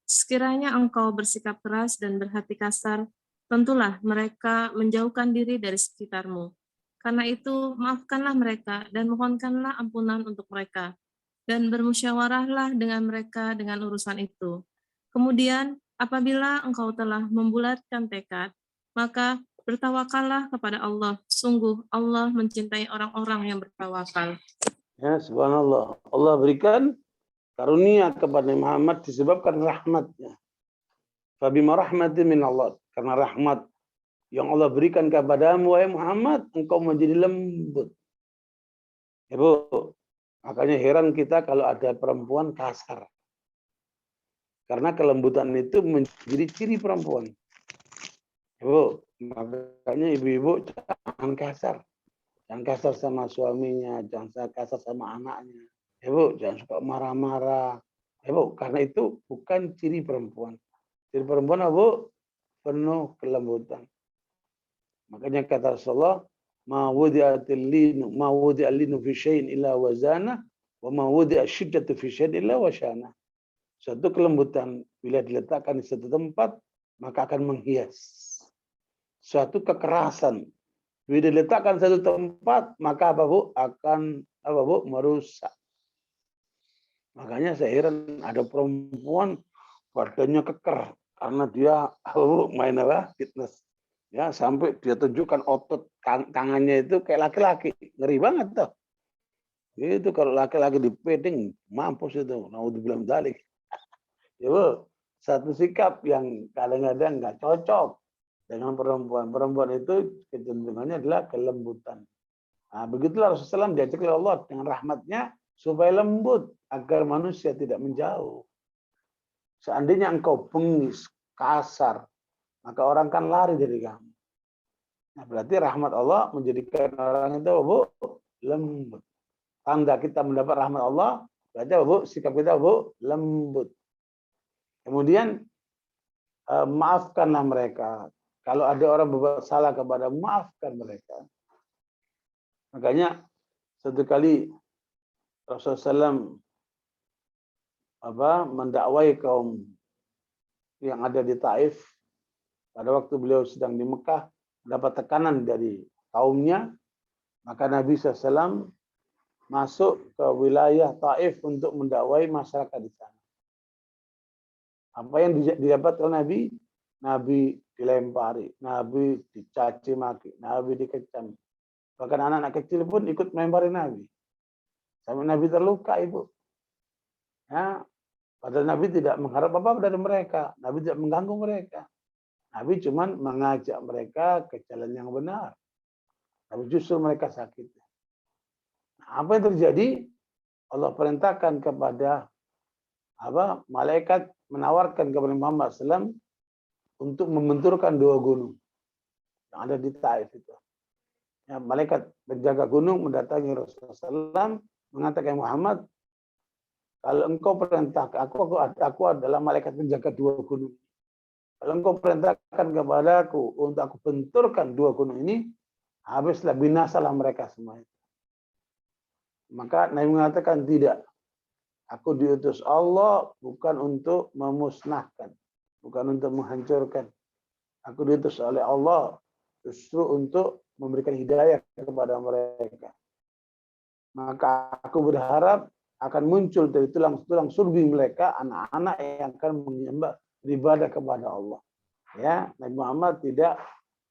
Sekiranya engkau bersikap keras dan berhati kasar, tentulah mereka menjauhkan diri dari sekitarmu. Karena itu, maafkanlah mereka dan mohonkanlah ampunan untuk mereka. Dan bermusyawarahlah dengan mereka dengan urusan itu. Kemudian, apabila engkau telah membulatkan tekad, maka bertawakallah kepada Allah. Sungguh Allah mencintai orang-orang yang bertawakal. Ya, subhanallah. Allah berikan karunia kepada Muhammad disebabkan rahmatnya. Fabima rahmatin min Allah. Karena rahmat yang Allah berikan kepadamu, wahai Muhammad, engkau menjadi lembut. Ya, Bu. Makanya heran kita kalau ada perempuan kasar. Karena kelembutan itu menjadi ciri perempuan. Ya, Bu. Makanya ibu-ibu jangan kasar. Jangan kasar sama suaminya, jangan kasar sama anaknya. Ya, Bu, jangan suka marah-marah. Ya, Bu, karena itu bukan ciri perempuan. Ciri perempuan apa, Bu? Penuh kelembutan. Makanya kata Rasulullah, ma wudi'atil linu fi syai'in illa wazana wa ma wudi'a syiddatu fi syai'in illa wasyana. Suatu kelembutan bila diletakkan di satu tempat maka akan menghias. Suatu kekerasan bila diletakkan di satu tempat maka apa, Bu? Akan apa, Bu? Merusak. Makanya saya heran ada perempuan badannya keker karena dia main apa? Fitness. Ya, sampai dia tunjukkan otot tangannya itu kayak laki-laki. Ngeri banget tuh. Itu kalau laki-laki dipeding, mampus itu. Naudzubillah dzalik. Ya, Bu, satu sikap yang kadang-kadang nggak cocok dengan perempuan. Perempuan itu kecenderungannya adalah kelembutan. Nah, begitulah Rasulullah SAW diajak oleh Allah dengan rahmatnya supaya lembut agar manusia tidak menjauh. Seandainya engkau bengis, kasar, maka orang kan lari dari kamu. Nah, berarti rahmat Allah menjadikan orang itu, Bu, lembut. Tanda kita mendapat rahmat Allah, berarti, Bu, sikap kita, Bu, lembut. Kemudian maafkanlah mereka. Kalau ada orang berbuat salah kepada, maafkan mereka. Makanya satu kali Rasulullah SAW mendakwai kaum yang ada di Taif pada waktu beliau sedang di Mekah, mendapat tekanan dari kaumnya, maka Nabi SAW masuk ke wilayah Taif untuk mendakwai masyarakat di sana. Apa yang didapat oleh Nabi? Nabi dilempari, Nabi dicaci maki, Nabi dikecam. Bahkan anak-anak kecil pun ikut melempari Nabi. Sampai Nabi terluka, Ibu. Ya, padahal Nabi tidak mengharap apa-apa dari mereka. Nabi tidak mengganggu mereka. Nabi cuma mengajak mereka ke jalan yang benar. Tapi justru mereka sakit. Nah, apa yang terjadi? Allah perintahkan kepada malaikat menawarkan kepada Muhammad SAW untuk membenturkan 2 gunung yang ada di Taif itu. Ya, malaikat penjaga gunung mendatangi Rasulullah SAW mengatakan, Muhammad, kalau engkau perintahkan, aku adalah malaikat penjaga 2 gunung. Kalau engkau perintahkan kepadaku untuk aku benturkan 2 gunung ini, habislah, binasalah mereka semua. Maka Nabi mengatakan, tidak. Aku diutus Allah bukan untuk memusnahkan, bukan untuk menghancurkan. Aku diutus oleh Allah justru untuk memberikan hidayah kepada mereka. Maka aku berharap akan muncul dari tulang-tulang surbi mereka anak-anak yang akan menyembah, beribadah kepada Allah. Ya, Nabi Muhammad tidak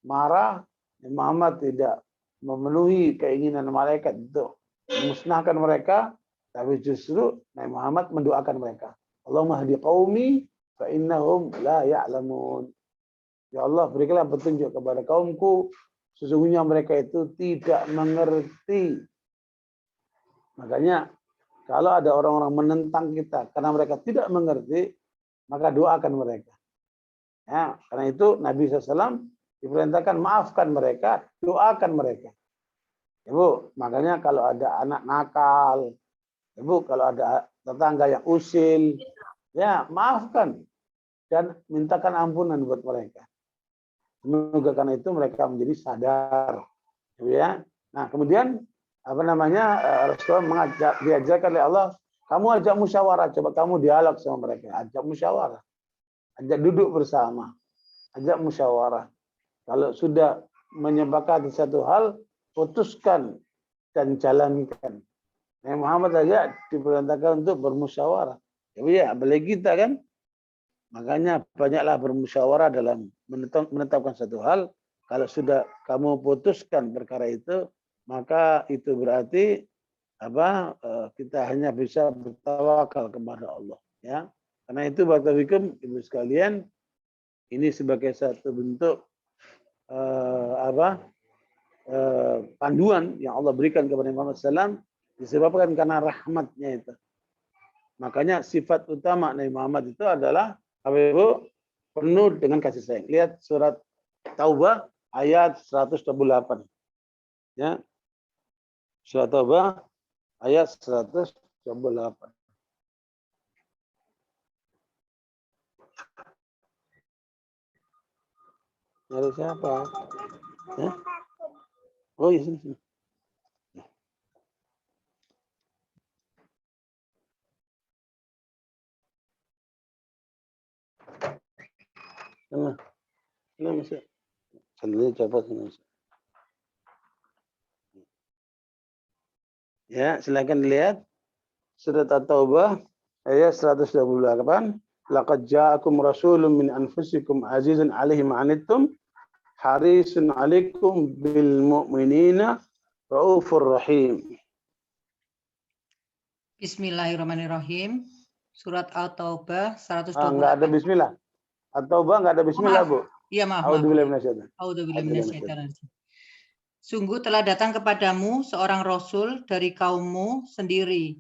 marah, Nabi Muhammad tidak memenuhi keinginan malaikat itu memusnahkan mereka, tapi justru Nabi Muhammad mendoakan mereka. Allahumma hdi qaumi fa innahum la ya'lamun. Ya Allah, berikanlah petunjuk kepada kaumku, sesungguhnya mereka itu tidak mengerti. Makanya kalau ada orang-orang menentang kita karena mereka tidak mengerti, maka doakan mereka. Ya, karena itu Nabi SAW diperintahkan maafkan mereka, doakan mereka. Ibu, makanya kalau ada anak nakal, Ibu, kalau ada tetangga yang usil, ya maafkan dan mintakan ampunan buat mereka. Semoga karena itu mereka menjadi sadar, ya. Nah, kemudian Rasulullah diajarkan oleh Allah, kamu ajak musyawarah, coba kamu dialog sama mereka, ajak musyawarah, ajak duduk bersama, ajak musyawarah. Kalau sudah menyepakati satu hal, putuskan dan jalankan. Nabi Muhammad saja diperintahkan untuk bermusyawarah. Ya, apalagi kita kan. Makanya banyaklah bermusyawarah dalam menetapkan satu hal. Kalau sudah kamu putuskan perkara itu, maka itu berarti kita hanya bisa bertawakal kepada Allah. Ya, karena itu barakallahu Ibu sekalian, ini sebagai satu bentuk panduan yang Allah berikan kepada Muhammad SAW disebabkan karena rahmatnya itu. Makanya sifat utama Nabi Muhammad itu adalah penuh dengan kasih sayang. Lihat surat Taubah ayat 128. Ya. Surat Taubah ayat 128. Nyari siapa? Hah? Oh iya, sini. Sana. Ini masih. Sendiri coba sini. Ya, silakan dilihat. Surat At-Taubah ayat 128. Laqad ja'akum rasulun min anfusikum azizun 'alaihi ma 'anittum harisun 'alaikum bil mu'minina raufur rahim. Bismillahirrahmanirrahim. Surat At-Taubah 128. Enggak ada bismillah. At-Taubah enggak ada bismillah, Bu. Iya, maaf. A'udzubillahi minasyaitonir. A'udzubillahi minasyaitonir. Sungguh telah datang kepadamu seorang rasul dari kaummu sendiri.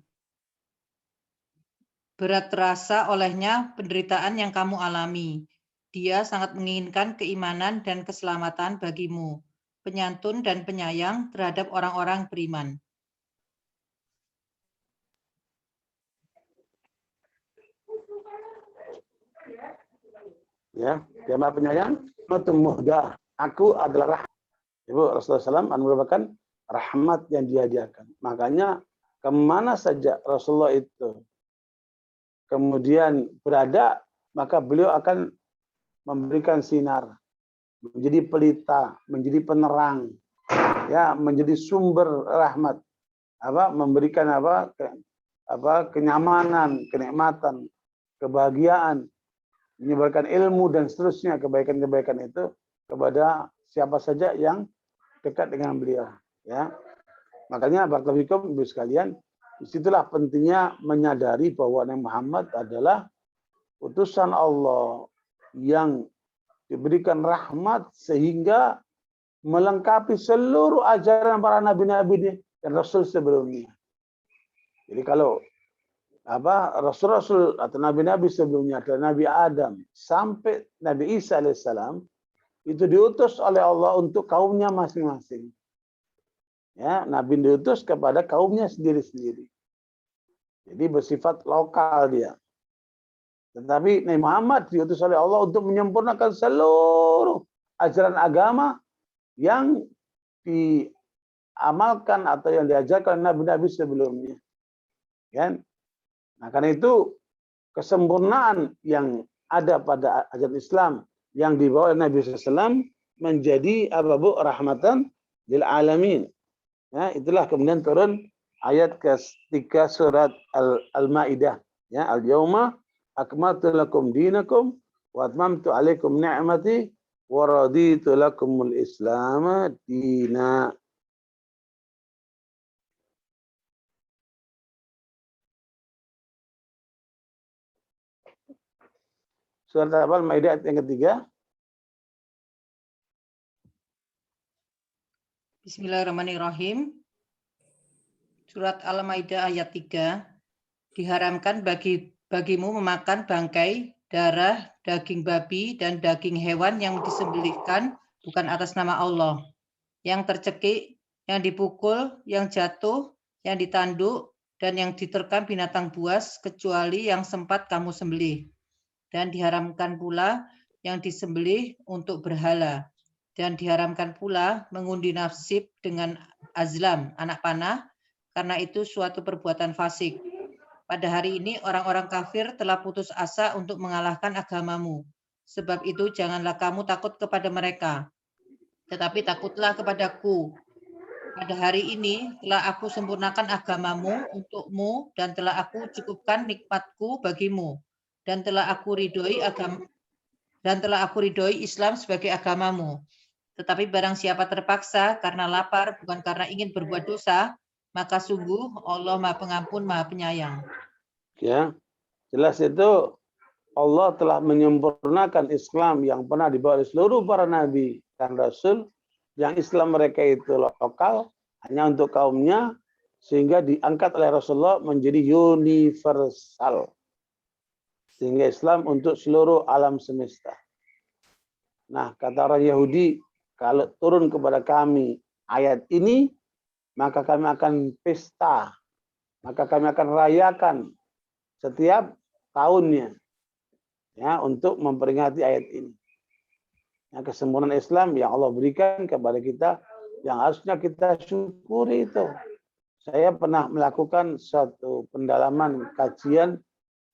Berat terasa olehnya penderitaan yang kamu alami. Dia sangat menginginkan keimanan dan keselamatan bagimu, penyantun dan penyayang terhadap orang-orang beriman. Ya, jamaah penyayang, muhdah. Aku adalah Ibu Rasulullah SAW merupakan rahmat yang dihadiahkan. Makanya kemana saja Rasulullah itu kemudian berada, maka beliau akan memberikan sinar, menjadi pelita, menjadi penerang, ya, menjadi sumber rahmat, memberikan kenyamanan, kenikmatan, kebahagiaan, menyebarkan ilmu dan seterusnya, kebaikan-kebaikan itu kepada siapa saja yang dekat dengan beliau, ya. Makanya barakallahu fikum Ibu sekalian, disitulah pentingnya menyadari bahwa Nabi Muhammad adalah utusan Allah yang diberikan rahmat sehingga melengkapi seluruh ajaran para nabi-nabi dan rasul sebelumnya. Jadi kalau rasul-rasul atau nabi-nabi sebelumnya dari Nabi Adam sampai Nabi Isa alaihissalam itu diutus oleh Allah untuk kaumnya masing-masing. Ya, Nabi diutus kepada kaumnya sendiri-sendiri. Jadi bersifat lokal dia. Tetapi Nabi Muhammad diutus oleh Allah untuk menyempurnakan seluruh ajaran agama yang diamalkan atau yang diajarkan nabi-nabi sebelumnya. Kan? Nah, karena itu kesempurnaan yang ada pada ajaran Islam yang dibawa oleh Nabi SAW menjadi rahmatan lil alamin. Ya, itulah kemudian turun ayat ke-3 surat Al-Maidah. Ya, al-yauma akmaltu lakum dinakum wa atmamtu alaikum ni'mati wa raditu lakumul Islam dina. Surat Al-Maidah yang ketiga. Bismillahirrahmanirrahim. Surat Al-Maidah ayat 3. Diharamkan bagimu memakan bangkai, darah, daging babi, dan daging hewan yang disembelihkan bukan atas nama Allah, yang tercekik, yang dipukul, yang jatuh, yang ditanduk, dan yang diterkam binatang buas, kecuali yang sempat kamu sembelih. Dan diharamkan pula yang disembelih untuk berhala. Dan diharamkan pula mengundi nasib dengan azlam, anak panah, karena itu suatu perbuatan fasik. Pada hari ini orang-orang kafir telah putus asa untuk mengalahkan agamamu. Sebab itu janganlah kamu takut kepada mereka, tetapi takutlah kepadaku. Pada hari ini telah aku sempurnakan agamamu untukmu dan telah aku cukupkan nikmatku bagimu. Dan telah aku ridhoi Islam sebagai agamamu. Tetapi barang siapa terpaksa karena lapar bukan karena ingin berbuat dosa, maka sungguh Allah Maha Pengampun, Maha Penyayang. Ya, jelas itu Allah telah menyempurnakan Islam yang pernah dibawa oleh seluruh para nabi dan rasul, yang Islam mereka itu lokal hanya untuk kaumnya, sehingga diangkat oleh Rasulullah menjadi universal. Sehingga Islam untuk seluruh alam semesta. Nah, kata orang Yahudi, kalau turun kepada kami ayat ini, maka kami akan pesta, maka kami akan rayakan setiap tahunnya, ya, untuk memperingati ayat ini. Yang kesempurnaan Islam yang Allah berikan kepada kita, yang harusnya kita syukuri itu. Saya pernah melakukan suatu pendalaman kajian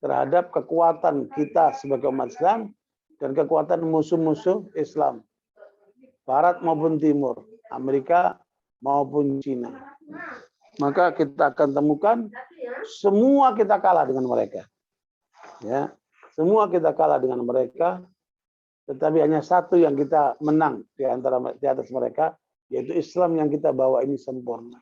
terhadap kekuatan kita sebagai umat Islam dan kekuatan musuh-musuh Islam, Barat maupun Timur, Amerika maupun Cina. Maka kita akan temukan semua kita kalah dengan mereka. Ya, semua kita kalah dengan mereka, tetapi hanya satu yang kita menang di atas mereka, yaitu Islam yang kita bawa ini sempurna.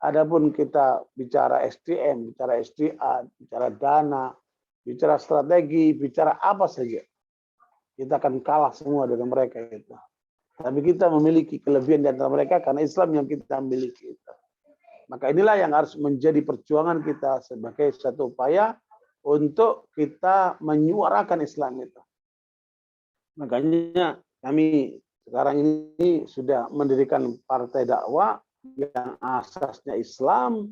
Adapun kita bicara SDM, bicara SDA, bicara dana, bicara strategi, bicara apa saja, kita akan kalah semua dengan mereka itu. Tapi kita memiliki kelebihan di antara mereka karena Islam yang kita miliki itu. Maka inilah yang harus menjadi perjuangan kita sebagai satu upaya untuk kita menyuarakan Islam itu. Makanya kami sekarang ini sudah mendirikan partai dakwah yang asasnya Islam,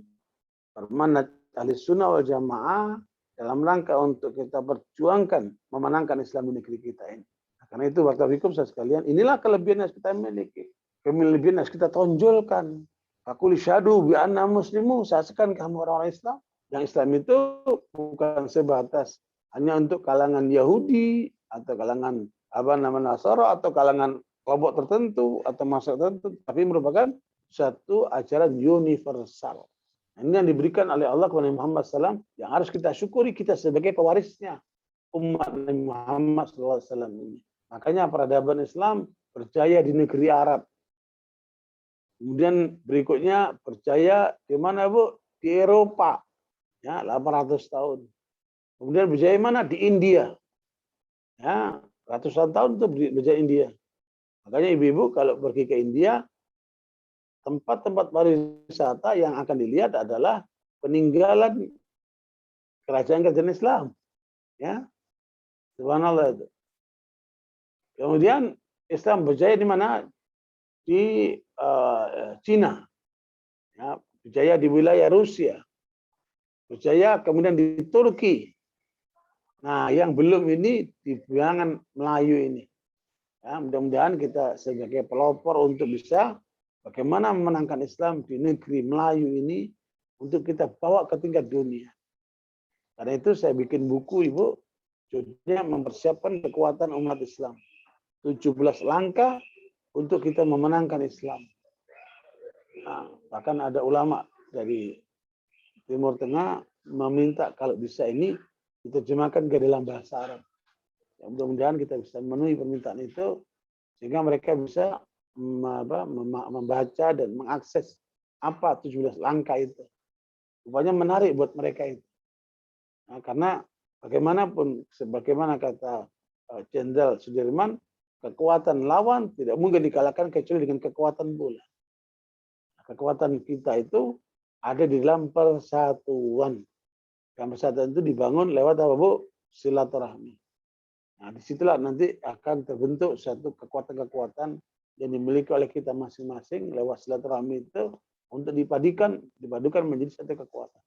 bermanhaj Ahlussunnah wal Jamaah, dalam rangka untuk kita perjuangkan memenangkan Islam di negeri kita ini. Karena itu Bapak Ibu sekalian, inilah kelebihan yang kita miliki. Kelebihan yang kita tonjolkan. Aku lisyadu bi anna muslimun, saksikan kamu orang-orang Islam. Yang Islam itu bukan sebatas hanya untuk kalangan Yahudi atau kalangan Nasara atau kalangan kelompok tertentu atau masa tertentu, tapi merupakan satu ajaran universal. Ini yang diberikan oleh Allah kepada Muhammad SAW yang harus kita syukuri kita sebagai pewarisnya umat Nabi Muhammad SAW ini. Makanya peradaban Islam berjaya di negeri Arab. Kemudian berikutnya berjaya di mana Bu? Di Eropa. Ya, 800 tahun. Kemudian berjaya mana? Di India. Ya, ratusan tahun itu berjaya India. Makanya ibu-ibu kalau pergi ke India, tempat-tempat pariwisata yang akan dilihat adalah peninggalan kerajaan-kerajaan Islam. Ya. Subhanallah itu. Kemudian Islam berjaya di mana? Di Cina. Ya, berjaya di wilayah Rusia. Berjaya kemudian di Turki. Nah, yang belum ini di bilangan Melayu ini. Ya, mudah-mudahan kita sebagai pelopor untuk bisa bagaimana memenangkan Islam di negeri Melayu ini untuk kita bawa ke tingkat dunia. Karena itu saya bikin buku, Ibu, judulnya mempersiapkan kekuatan umat Islam. 17 langkah untuk kita memenangkan Islam. Nah, bahkan ada ulama dari Timur Tengah meminta kalau bisa ini diterjemahkan ke dalam bahasa Arab. Ya, mudah-mudahan kita bisa memenuhi permintaan itu sehingga mereka bisa membaca dan mengakses apa 17 langkah itu. Rupanya menarik buat mereka itu. Nah, karena bagaimanapun, sebagaimana kata Jenderal Sudirman, kekuatan lawan tidak mungkin dikalahkan kecuali dengan kekuatan bola. Kekuatan kita itu ada di dalam persatuan. Dan persatuan itu dibangun lewat apa, Bu? Silaturahmi. Nah, disitulah nanti akan terbentuk satu kekuatan-kekuatan yang dimiliki oleh kita masing-masing lewat silaturahmi itu untuk dipadukan menjadi satu kekuatan.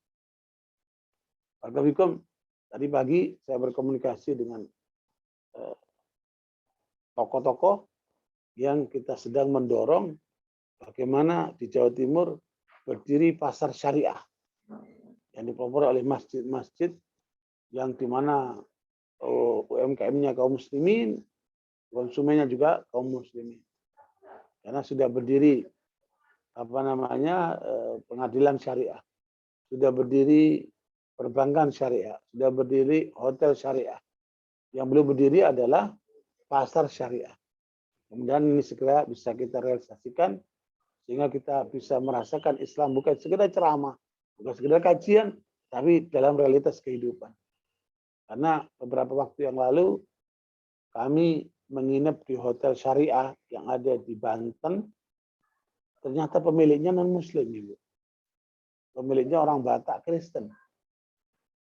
Pak Bikom, tadi pagi saya berkomunikasi dengan tokoh-tokoh yang kita sedang mendorong bagaimana di Jawa Timur berdiri pasar syariah yang dipelopori oleh masjid-masjid yang dimana UMKM-nya kaum muslimin, konsumennya juga kaum muslimin. Karena sudah berdiri pengadilan syariah, sudah berdiri perbankan syariah, sudah berdiri hotel syariah. Yang belum berdiri adalah pasar syariah. Kemudian ini segera bisa kita realisasikan sehingga kita bisa merasakan Islam bukan sekedar ceramah, bukan sekedar kajian, tapi dalam realitas kehidupan. Karena beberapa waktu yang lalu kami menginap di hotel syariah yang ada di Banten, ternyata pemiliknya non-muslim, Ibu. Pemiliknya orang Batak Kristen.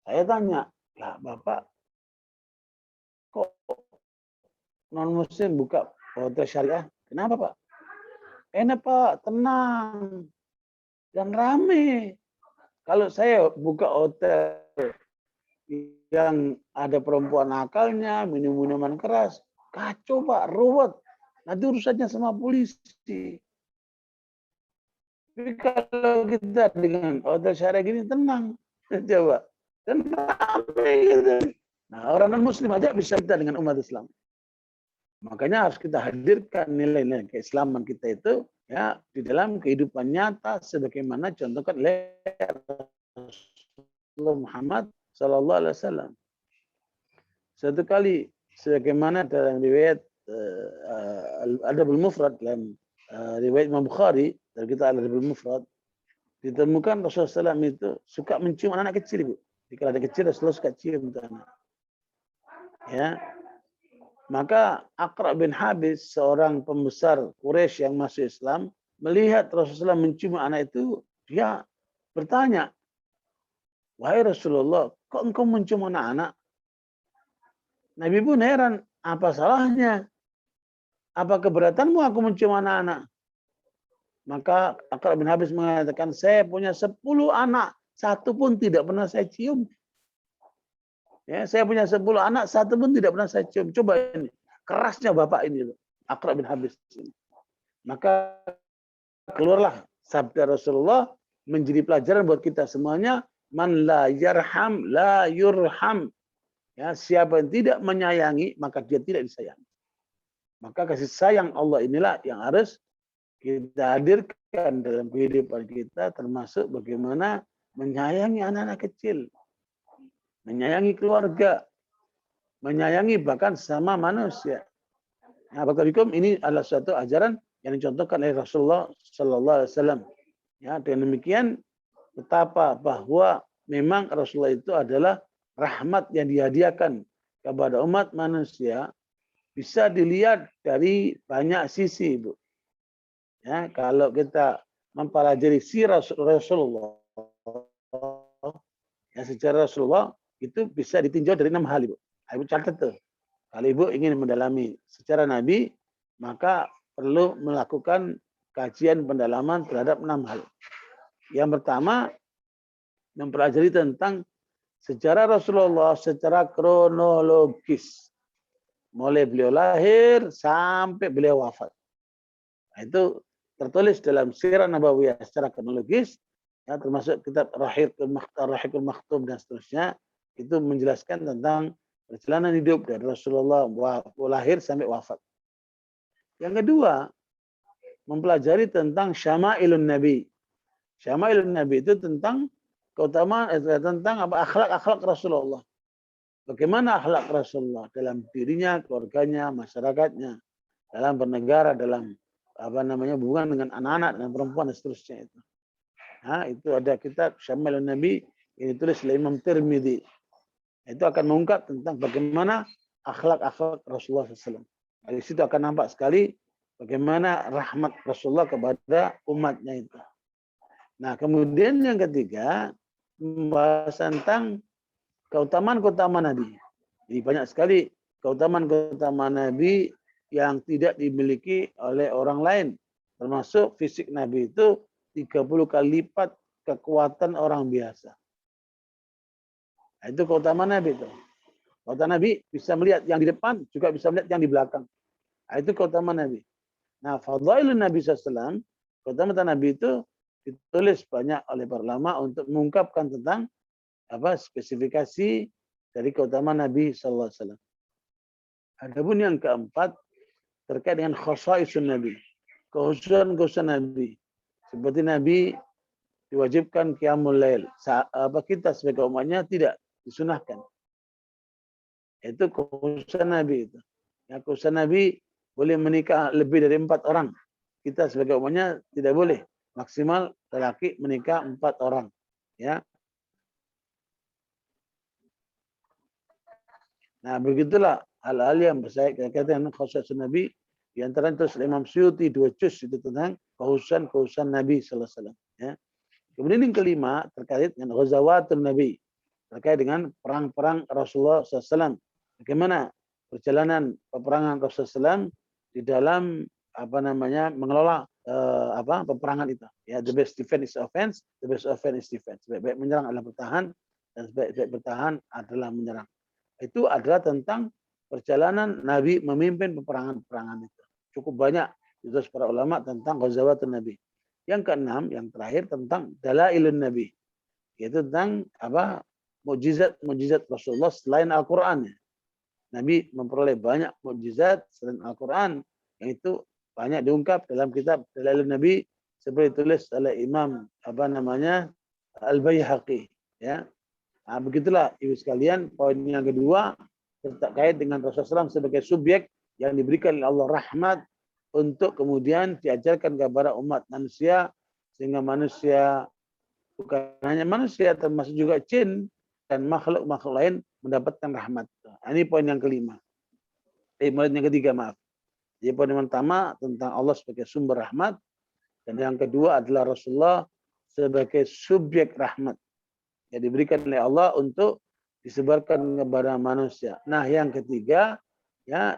Saya tanya, lah Bapak, kok non-muslim buka hotel syariah? Kenapa Pak? Enak Pak, tenang dan rame. Kalau saya buka hotel yang ada perempuan nakalnya, minum minuman keras, Kacau Pak, ruwet. Nanti urusannya sama polisi. Tapi kalau kita dengan hotel syariah gini tenang, coba, tenang gitu. Nah, orang non Muslim aja bisa kita dengan umat Islam. Makanya harus kita hadirkan nilai-nilai keislaman kita itu ya di dalam kehidupan nyata sebagaimana contohkan oleh Rasulullah Muhammad Sallallahu Alaihi Wasallam. Satu kali sebagaimana dalam riwayat Adabul Mufrad dalam riwayat Imam Bukhari dari kita Adabul Mufrad ditemukan Rasulullah SAW itu suka mencium anak kecil, Ibu. Jika ada kecil Rasulullah suka cium itu anak. Ya. Maka Aqra bin Habis, seorang pembesar Quraisy yang masuk Islam, melihat Rasulullah mencium anak itu, dia bertanya, "Wahai Rasulullah, kok engkau mencium anak-anak?" Nabi pun heran, apa salahnya? Apa keberatanmu aku mencium anak-anak? Maka Aqra bin Habis mengatakan, saya punya 10 anak, satu pun tidak pernah saya cium. Ya, saya punya 10 anak, satu pun tidak pernah saya cium. Coba ini, kerasnya bapak ini, Aqra bin Habis. Maka keluarlah sabda Rasulullah menjadi pelajaran buat kita semuanya, man la yarham la yurham. Ya, siapa yang tidak menyayangi, maka dia tidak disayangi. Maka kasih sayang Allah inilah yang harus kita hadirkan dalam kehidupan kita, termasuk bagaimana menyayangi anak-anak kecil, menyayangi keluarga, menyayangi bahkan sama manusia. Nah, Bapak-Ibu, ini adalah suatu ajaran yang dicontohkan oleh Rasulullah Sallallahu Alaihi Wasallam. Ya, dengan demikian betapa bahwa memang Rasulullah itu adalah rahmat yang dihadiahkan kepada umat manusia bisa dilihat dari banyak sisi, Ibu. Ya, kalau kita mempelajari sirah Rasulullah, ya, sejarah Rasulullah itu bisa ditinjau dari 6 hal, Ibu. Ibu catat tuh. Kalau Ibu ingin mendalami sejarah Nabi, maka perlu melakukan kajian pendalaman terhadap 6 hal. Yang pertama, mempelajari tentang sejarah Rasulullah secara kronologis. Mulai beliau lahir sampai beliau wafat. Nah, itu tertulis dalam Sirah Nabawiyah secara kronologis, ya, termasuk kitab Rahiqul Maktum dan seterusnya, itu menjelaskan tentang perjalanan hidup dari Rasulullah lahir sampai wafat. Yang kedua, mempelajari tentang Syama'ilun Nabi. Syama'ilun Nabi itu tentang keutamaan, tentang akhlak Rasulullah. Bagaimana akhlak Rasulullah dalam dirinya, keluarganya, masyarakatnya, dalam bernegara, dalam hubungan dengan anak-anak dan perempuan dan seterusnya itu. Nah, itu ada kitab Syama'ilun Nabi yang ditulis oleh Imam Tirmidzi. Itu akan mengungkap tentang bagaimana akhlak Rasulullah SAW. Dari situ akan nampak sekali bagaimana rahmat Rasulullah kepada umatnya itu. Nah, kemudian yang ketiga, membahas tentang keutamaan Nabi. Jadi banyak sekali keutamaan Nabi yang tidak dimiliki oleh orang lain. Termasuk fisik Nabi itu 30 kali lipat kekuatan orang biasa. Nah, itu keutamaan Nabi itu. Keutamaan Nabi bisa melihat yang di depan, juga bisa melihat yang di belakang. Nah, itu keutamaan Nabi. Nah, fadhailun Nabi SAW, keutamaan Nabi itu ditulis banyak oleh para ulama untuk mengungkapkan tentang spesifikasi dari keutamaan Nabi Sallallahu Alaihi Wasallam. Adapun yang keempat terkait dengan khosaisun Nabi, kekhususan Nabi. Seperti Nabi diwajibkan qiyamul lail, kita sebagai umatnya tidak disunahkan. Itu kekhususan Nabi itu. Ya, kekhususan Nabi boleh menikah lebih dari 4 orang. Kita sebagai umatnya tidak boleh. Maksimal lelaki menikah 4 orang. Ya. Nah, begitulah hal-hal yang berkaitan dengan khususan Nabi. Di antara itu Imam Suyuti 2 juz itu tentang khususan Nabi Sallallahu Alaihi Wasallam. Ya. Kemudian yang kelima terkait dengan ghazawatun Nabi, terkait dengan perang-perang Rasulullah SAW. Bagaimana perjalanan peperangan Rasulullah SAW di dalam mengelola peperangan itu. Ya, the best defense is offense, the best offense is defense. Baik-baik menyerang adalah bertahan, dan sebaik-baik bertahan adalah menyerang. Itu adalah tentang perjalanan Nabi memimpin peperangan-peperangan itu. Cukup banyak itu para ulama tentang ghazawatun Nabi. Yang keenam, yang terakhir tentang dalailun Nabi. Yaitu tentang apa? Mukjizat Rasulullah selain Al-Qur'an. Nabi memperoleh banyak mukjizat selain Al-Qur'an yang itu banyak diungkap dalam kitab Dalailun Nabi seperti ditulis oleh Imam Al-Baihaqi, ya. Nah, begitulah Ibu sekalian, poin yang kedua terkait dengan Rasulullah SAW sebagai subjek yang diberikan oleh Allah rahmat untuk kemudian diajarkan kepada umat manusia, sehingga manusia, bukan hanya manusia, termasuk juga jin dan makhluk-makhluk lain mendapatkan rahmat. Nah, ini poin yang kelima. Poin yang ketiga, maaf. Jadi poin yang pertama tentang Allah sebagai sumber rahmat, dan yang kedua adalah Rasulullah sebagai subjek rahmat yang diberikan oleh Allah untuk disebarkan kepada manusia. Nah, yang ketiga, ya,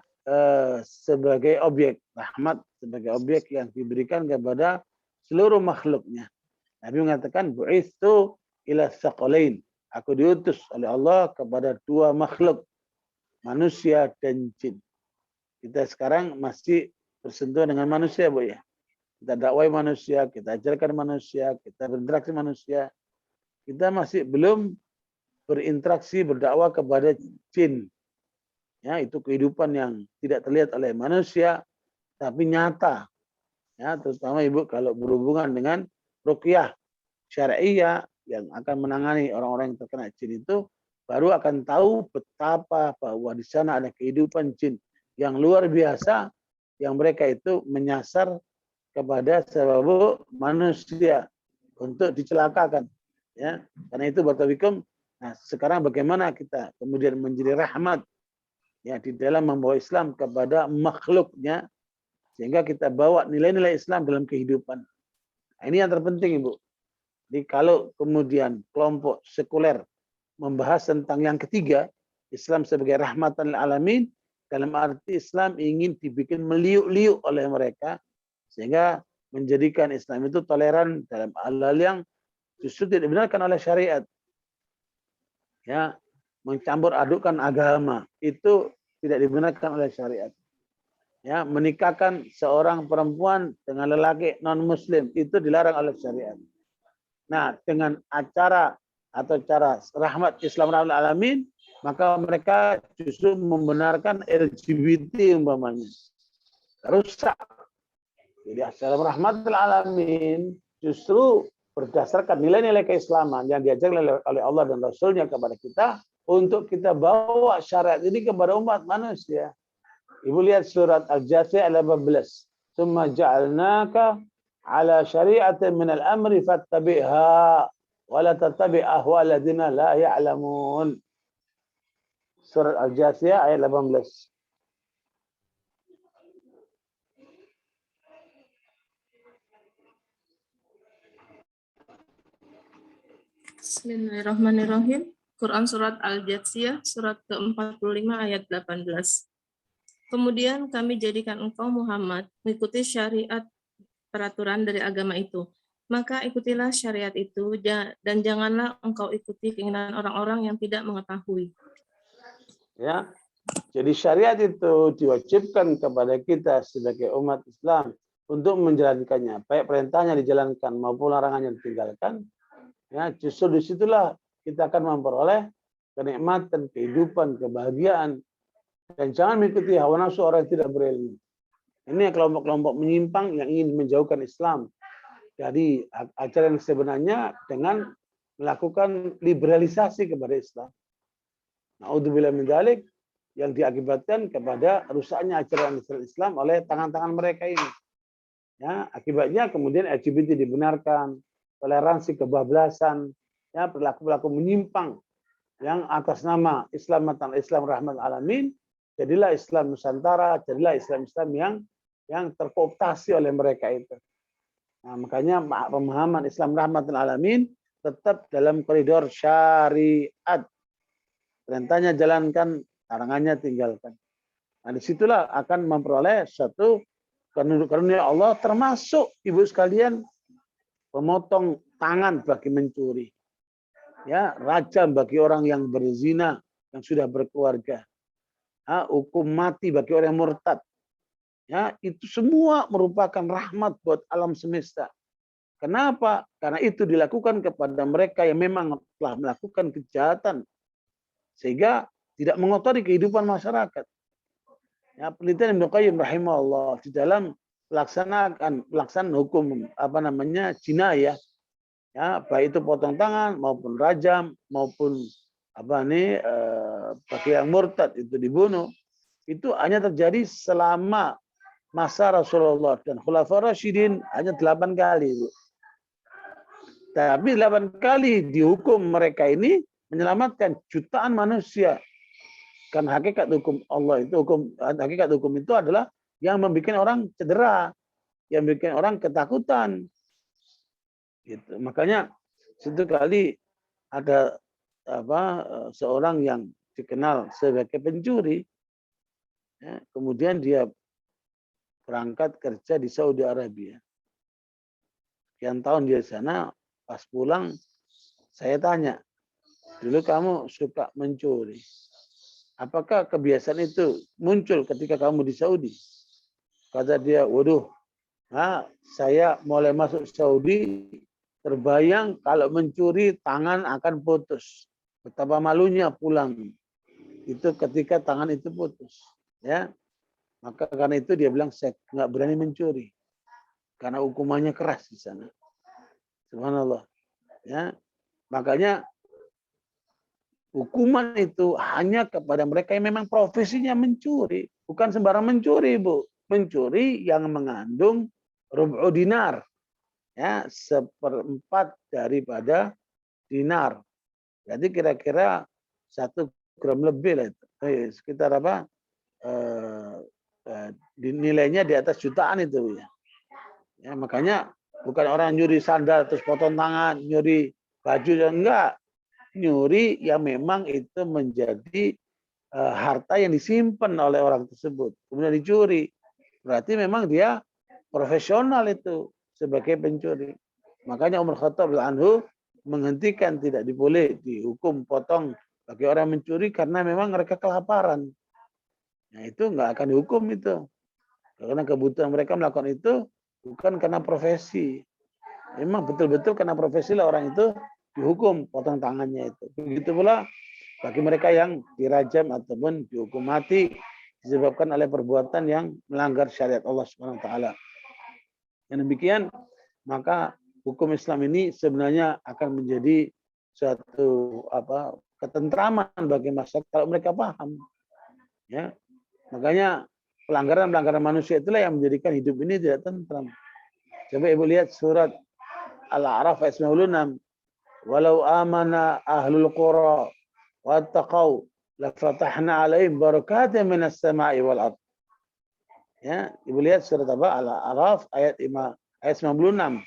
sebagai objek rahmat, sebagai objek yang diberikan kepada seluruh makhluknya. Nabi mengatakan, bu'itsu ila tsaqalain. Aku diutus oleh Allah kepada dua makhluk, manusia dan jin. Kita sekarang masih bersentuhan dengan manusia, Bu, ya. Kita dakwai manusia, kita ajarkan manusia, kita berinteraksi manusia. Kita masih belum berinteraksi, berdakwah kepada jin. Ya, itu kehidupan yang tidak terlihat oleh manusia, tapi nyata. Ya, terutama Ibu kalau berhubungan dengan ruqyah syariah yang akan menangani orang-orang yang terkena jin itu, baru akan tahu betapa bahwa di sana ada kehidupan jin yang luar biasa, yang mereka itu menyasar kepada seluruh manusia untuk dicelakakan. Ya, karena itu barakallahu. Nah, sekarang bagaimana kita kemudian menjadi rahmat, ya, di dalam membawa Islam kepada makhluknya, sehingga kita bawa nilai-nilai Islam dalam kehidupan. Nah, ini yang terpenting, Ibu. Jadi kalau kemudian kelompok sekuler membahas tentang yang ketiga, Islam sebagai rahmatan lil alamin, dalam arti Islam ingin dibikin meliuk-liuk oleh mereka, sehingga menjadikan Islam itu toleran dalam hal-hal yang justru tidak dibenarkan oleh syariat. Ya, mencampur adukkan agama itu tidak dibenarkan oleh syariat. Ya, menikahkan seorang perempuan dengan lelaki non muslim itu dilarang oleh syariat. Nah, dengan acara atau cara rahmat Islam rahmatul alamin, maka mereka justru membenarkan LGBT umpamanya. Rusak. Jadi Islam rahmatul alamin justru berdasarkan nilai-nilai keislaman yang diajarkan oleh Allah dan Rasulnya kepada kita, untuk kita bawa syariat ini kepada umat manusia. Ibu lihat surat Al-Jathiyah ayat 18. Tsumma ja'alnaka ala syari'atin min al-amri fattabi'ha wa la tattabi' ahwa alladziina la ya'lamun. Surat Al-Jathiyah ayat 18. Bismillahirrahmanirrahim. Quran Surat Al-Jathiyah, surat ke-45 ayat 18. Kemudian kami jadikan engkau Muhammad mengikuti syariat peraturan dari agama itu. Maka ikutilah syariat itu dan janganlah engkau ikuti keinginan orang-orang yang tidak mengetahui. Ya, jadi syariat itu diwajibkan kepada kita sebagai umat Islam untuk menjalankannya, baik perintahnya dijalankan maupun larangannya ditinggalkan. Ya, justru disitulah kita akan memperoleh kenikmatan, kehidupan, kebahagiaan. Dan jangan mengikuti hawa nafsu orang yang tidak berilmu. Ini kelompok-kelompok menyimpang yang ingin menjauhkan Islam dari ajaran yang sebenarnya dengan melakukan liberalisasi kepada Islam. Na'udzubillah min dzalik, yang diakibatkan kepada rusaknya ajaran Islam oleh tangan-tangan mereka ini. Ya, akibatnya kemudian LGBT dibenarkan, toleransi kebablasan, ya, perilaku-perilaku menyimpang yang atas nama Islam rahmat alamin, jadilah Islam Nusantara, jadilah Islam yang terkooptasi oleh mereka itu. Nah, makanya pemahaman Islam rahmat alamin tetap dalam koridor syariat. Perintahnya jalankan, larangannya tinggalkan. Nah, disitulah akan memperoleh satu karunia Allah, termasuk ibu sekalian pemotong tangan bagi mencuri, ya, rajam bagi orang yang berzina yang sudah berkeluarga. hukum mati bagi orang yang murtad. Ya, itu semua merupakan rahmat buat alam semesta. Kenapa? Karena itu dilakukan kepada mereka yang memang telah melakukan kejahatan sehingga tidak mengotori kehidupan masyarakat. Ya, penelitian Ibnu Qayyim rahimahullah di dalam pelaksanaan hukum jinayah, ya, baik itu potong tangan maupun rajam maupun bagi yang murtad itu dibunuh, itu hanya terjadi selama masa Rasulullah dan Khulafaur Rasyidin hanya 8 kali. Tapi 8 kali dihukum mereka ini menyelamatkan jutaan manusia. Karena hakikat hukum Allah itu, hakikat hukum itu adalah yang membuat orang cedera, yang bikin orang ketakutan. Gitu. Makanya satu kali ada seorang yang dikenal sebagai pencuri, ya, kemudian dia berangkat kerja di Saudi Arabia. Sekian tahun dia di sana, pas pulang saya tanya, dulu kamu suka mencuri. Apakah kebiasaan itu muncul ketika kamu di Saudi? Kata dia, waduh, saya mulai masuk Saudi terbayang kalau mencuri tangan akan putus. Betapa malunya pulang itu ketika tangan itu putus. Ya, maka karena itu dia bilang saya nggak berani mencuri karena hukumannya keras di sana. Subhanallah. Ya, makanya hukuman itu hanya kepada mereka yang memang profesinya mencuri, bukan sembarang mencuri, Bu. Mencuri yang mengandung rubu dinar, ya, 1/4 daripada dinar. Jadi kira-kira 1 gram lebih lah itu. Sekitar nilainya di atas jutaan itu, ya. Ya, makanya bukan orang nyuri sandal terus potong tangan, nyuri baju, enggak. Nyuri yang memang itu menjadi harta yang disimpan oleh orang tersebut, kemudian dicuri. Berarti memang dia profesional itu sebagai pencuri. Makanya Umar Khattab anhu menghentikan, tidak diboleh dihukum potong bagi orang mencuri karena memang mereka kelaparan. Nah, itu nggak akan dihukum itu. Karena kebutuhan mereka melakukan itu bukan karena profesi. Memang betul-betul karena profesi lah orang itu dihukum potong tangannya itu. Begitu pula bagi mereka yang dirajam ataupun dihukum mati disebabkan oleh perbuatan yang melanggar syariat Allah Subhanahu wa taala. Yang demikian, maka hukum Islam ini sebenarnya akan menjadi suatu ketentraman bagi masyarakat kalau mereka paham. Ya. Makanya pelanggaran manusia itulah yang menjadikan hidup ini tidak tentram. Coba Ibu lihat surat Al-A'raf ayat 96. Walau amana ahlul qura wattaqau lafatahna alaihim barakatin minas sama'i wal ardh. Ya, Ibu lihat surat Al-A'raf ayat 96.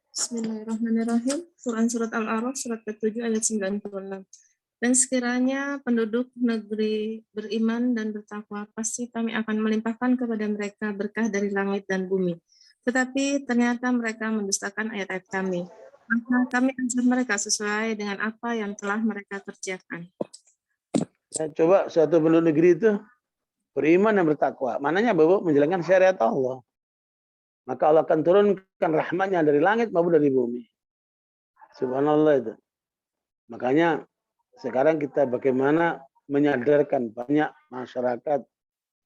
Bismillahirrahmanirrahim. Quran surat Al-A'raf surat ke-7 ayat 96. Dan sekiranya penduduk negeri beriman dan bertakwa, pasti kami akan melimpahkan kepada mereka berkah dari langit dan bumi. Tetapi ternyata mereka mendustakan ayat-ayat kami. Maka kami azab mereka sesuai dengan apa yang telah mereka kerjakan. Ya, coba suatu penduduk negeri itu beriman dan bertakwa. Mananya Bapak menjalankan syariat Allah. Maka Allah akan turunkan rahmatnya dari langit maupun dari bumi. Subhanallah itu. Makanya sekarang kita bagaimana menyadarkan banyak masyarakat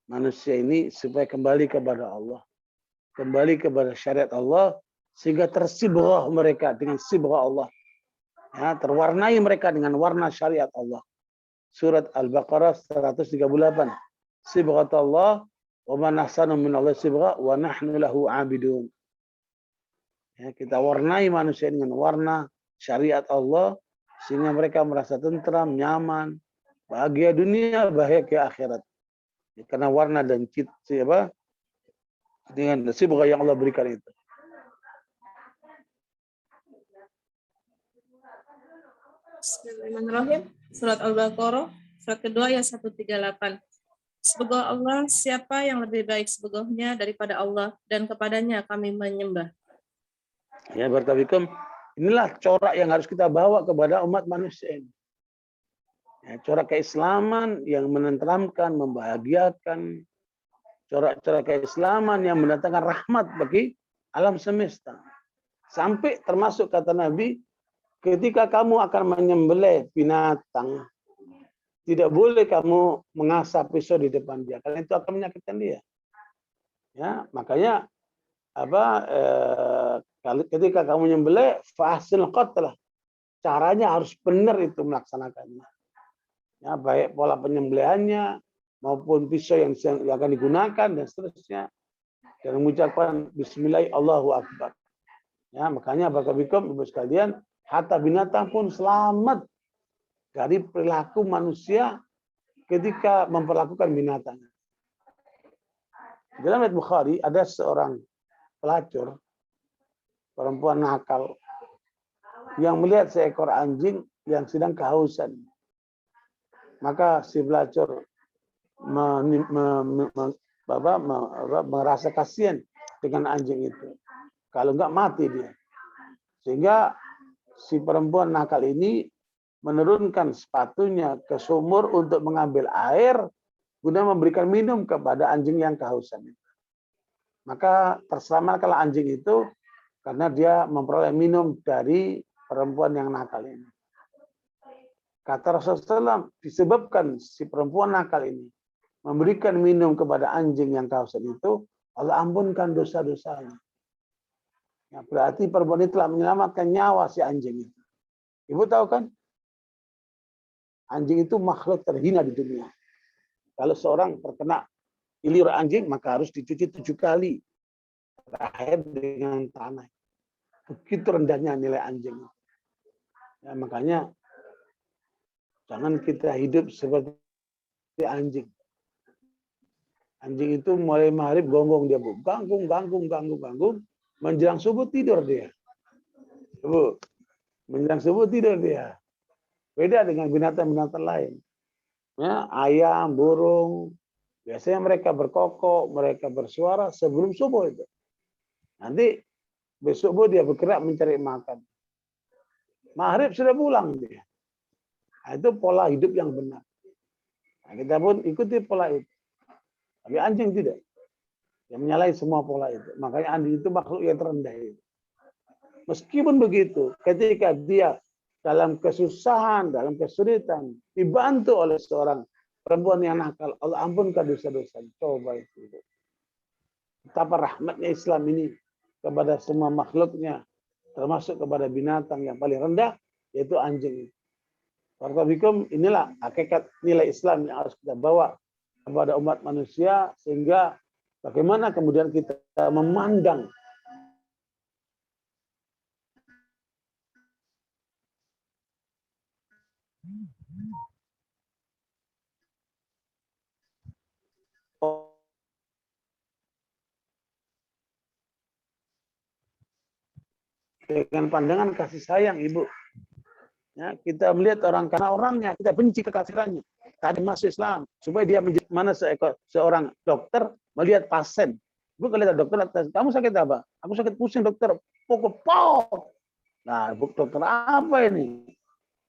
manusia ini supaya kembali kepada Allah. Kembali kepada syariat Allah sehingga tersibrah mereka dengan sibrah Allah. Ya, terwarnai mereka dengan warna syariat Allah. Surat Al-Baqarah 138. Sibghat Allah wa man ahsanu min Allah sibgha wa nahnu lahu 'abidun. Ya, kita warnai manusia dengan warna syariat Allah sehingga mereka merasa tentram, nyaman, bahagia dunia, bahagia akhirat. Ya, karena warna dan dengan sibghah yang Allah berikan itu. Bismillahirrahmanirrahim. Surat Al-Baqarah, surat kedua ayat 138. Semoga Allah, siapa yang lebih baik sebegahnya daripada Allah, dan kepadanya kami menyembah. Ya, barakallahu fikum. Inilah corak yang harus kita bawa kepada umat manusia ini. Ya, corak keislaman yang menenteramkan, membahagiakan, corak-corak keislaman yang mendatangkan rahmat bagi alam semesta. Sampai termasuk kata Nabi, ketika kamu akan menyembelih binatang, tidak boleh kamu mengasah pisau di depan dia, karena itu akan menyakitkan dia. Ya, makanya ketika kamu menyembelih, fahsil qatlah, caranya harus benar itu melaksanakannya. Ya, baik pola penyembelihannya maupun pisau yang akan digunakan dan seterusnya, dan mengucapkan Bismillah Allahu Akbar. Ya, makanya barakallahu ibu sekalian, hatta binatang pun selamat dari perilaku manusia ketika memperlakukan binatang. Dalam riwayat Bukhari ada seorang pelacur, perempuan nakal, yang melihat seekor anjing yang sedang kehausan. Maka si pelacur merasa kasihan dengan anjing itu. Kalau enggak mati dia. Sehingga si perempuan nakal ini menurunkan sepatunya ke sumur untuk mengambil air guna memberikan minum kepada anjing yang kehausan itu. Maka terselamatkanlah anjing itu karena dia memperoleh minum dari perempuan yang nakal ini. Kata Rasulullah SAW, disebabkan si perempuan nakal ini memberikan minum kepada anjing yang kehausan itu, Allah ampunkan dosa-dosanya. Ya, berarti perempuan itu telah menyelamatkan nyawa si anjing itu. Ibu tahu kan? Anjing itu makhluk terhina di dunia. Kalau seorang terkena ilir anjing, maka harus dicuci 7 kali. Terakhir dengan tanah. Begitu rendahnya nilai anjing. Ya, makanya jangan kita hidup seperti anjing. Anjing itu mulai maghrib gonggong dia, Bu. Ganggung. Menjelang subuh tidur dia. Bu, menjelang subuh tidur dia. Beda dengan binatang-binatang lain. Ya, ayam, burung, biasanya mereka berkokok, mereka bersuara sebelum subuh itu. Nanti besok subuh dia bergerak mencari makan. Maghrib sudah pulang dia. Nah, itu pola hidup yang benar. Nah, kita pun ikuti pola itu. Tapi anjing tidak. Yang menyalahi semua pola itu. Makanya anjing itu makhluk yang terendah itu. Meskipun begitu, ketika dia dalam kesusahan, dalam kesulitan, dibantu oleh seorang perempuan yang nakal, Allah ampunkan dosa-dosa. Coba itu. Betapa rahmatnya Islam ini kepada semua makhluknya, termasuk kepada binatang yang paling rendah, yaitu anjing. Barakallahu, inilah hakikat nilai Islam yang harus kita bawa kepada umat manusia, sehingga bagaimana kemudian kita memandang dengan pandangan kasih sayang, Ibu. Ya, kita melihat orang karena orangnya, kita benci kekafirannya. Tadi masuk Islam supaya dia menjadi mana seorang dokter melihat pasien. Ibu kalau lihat dokter, kamu sakit apa? Aku sakit pusing dokter. Pokok. Nah, dokter apa ini?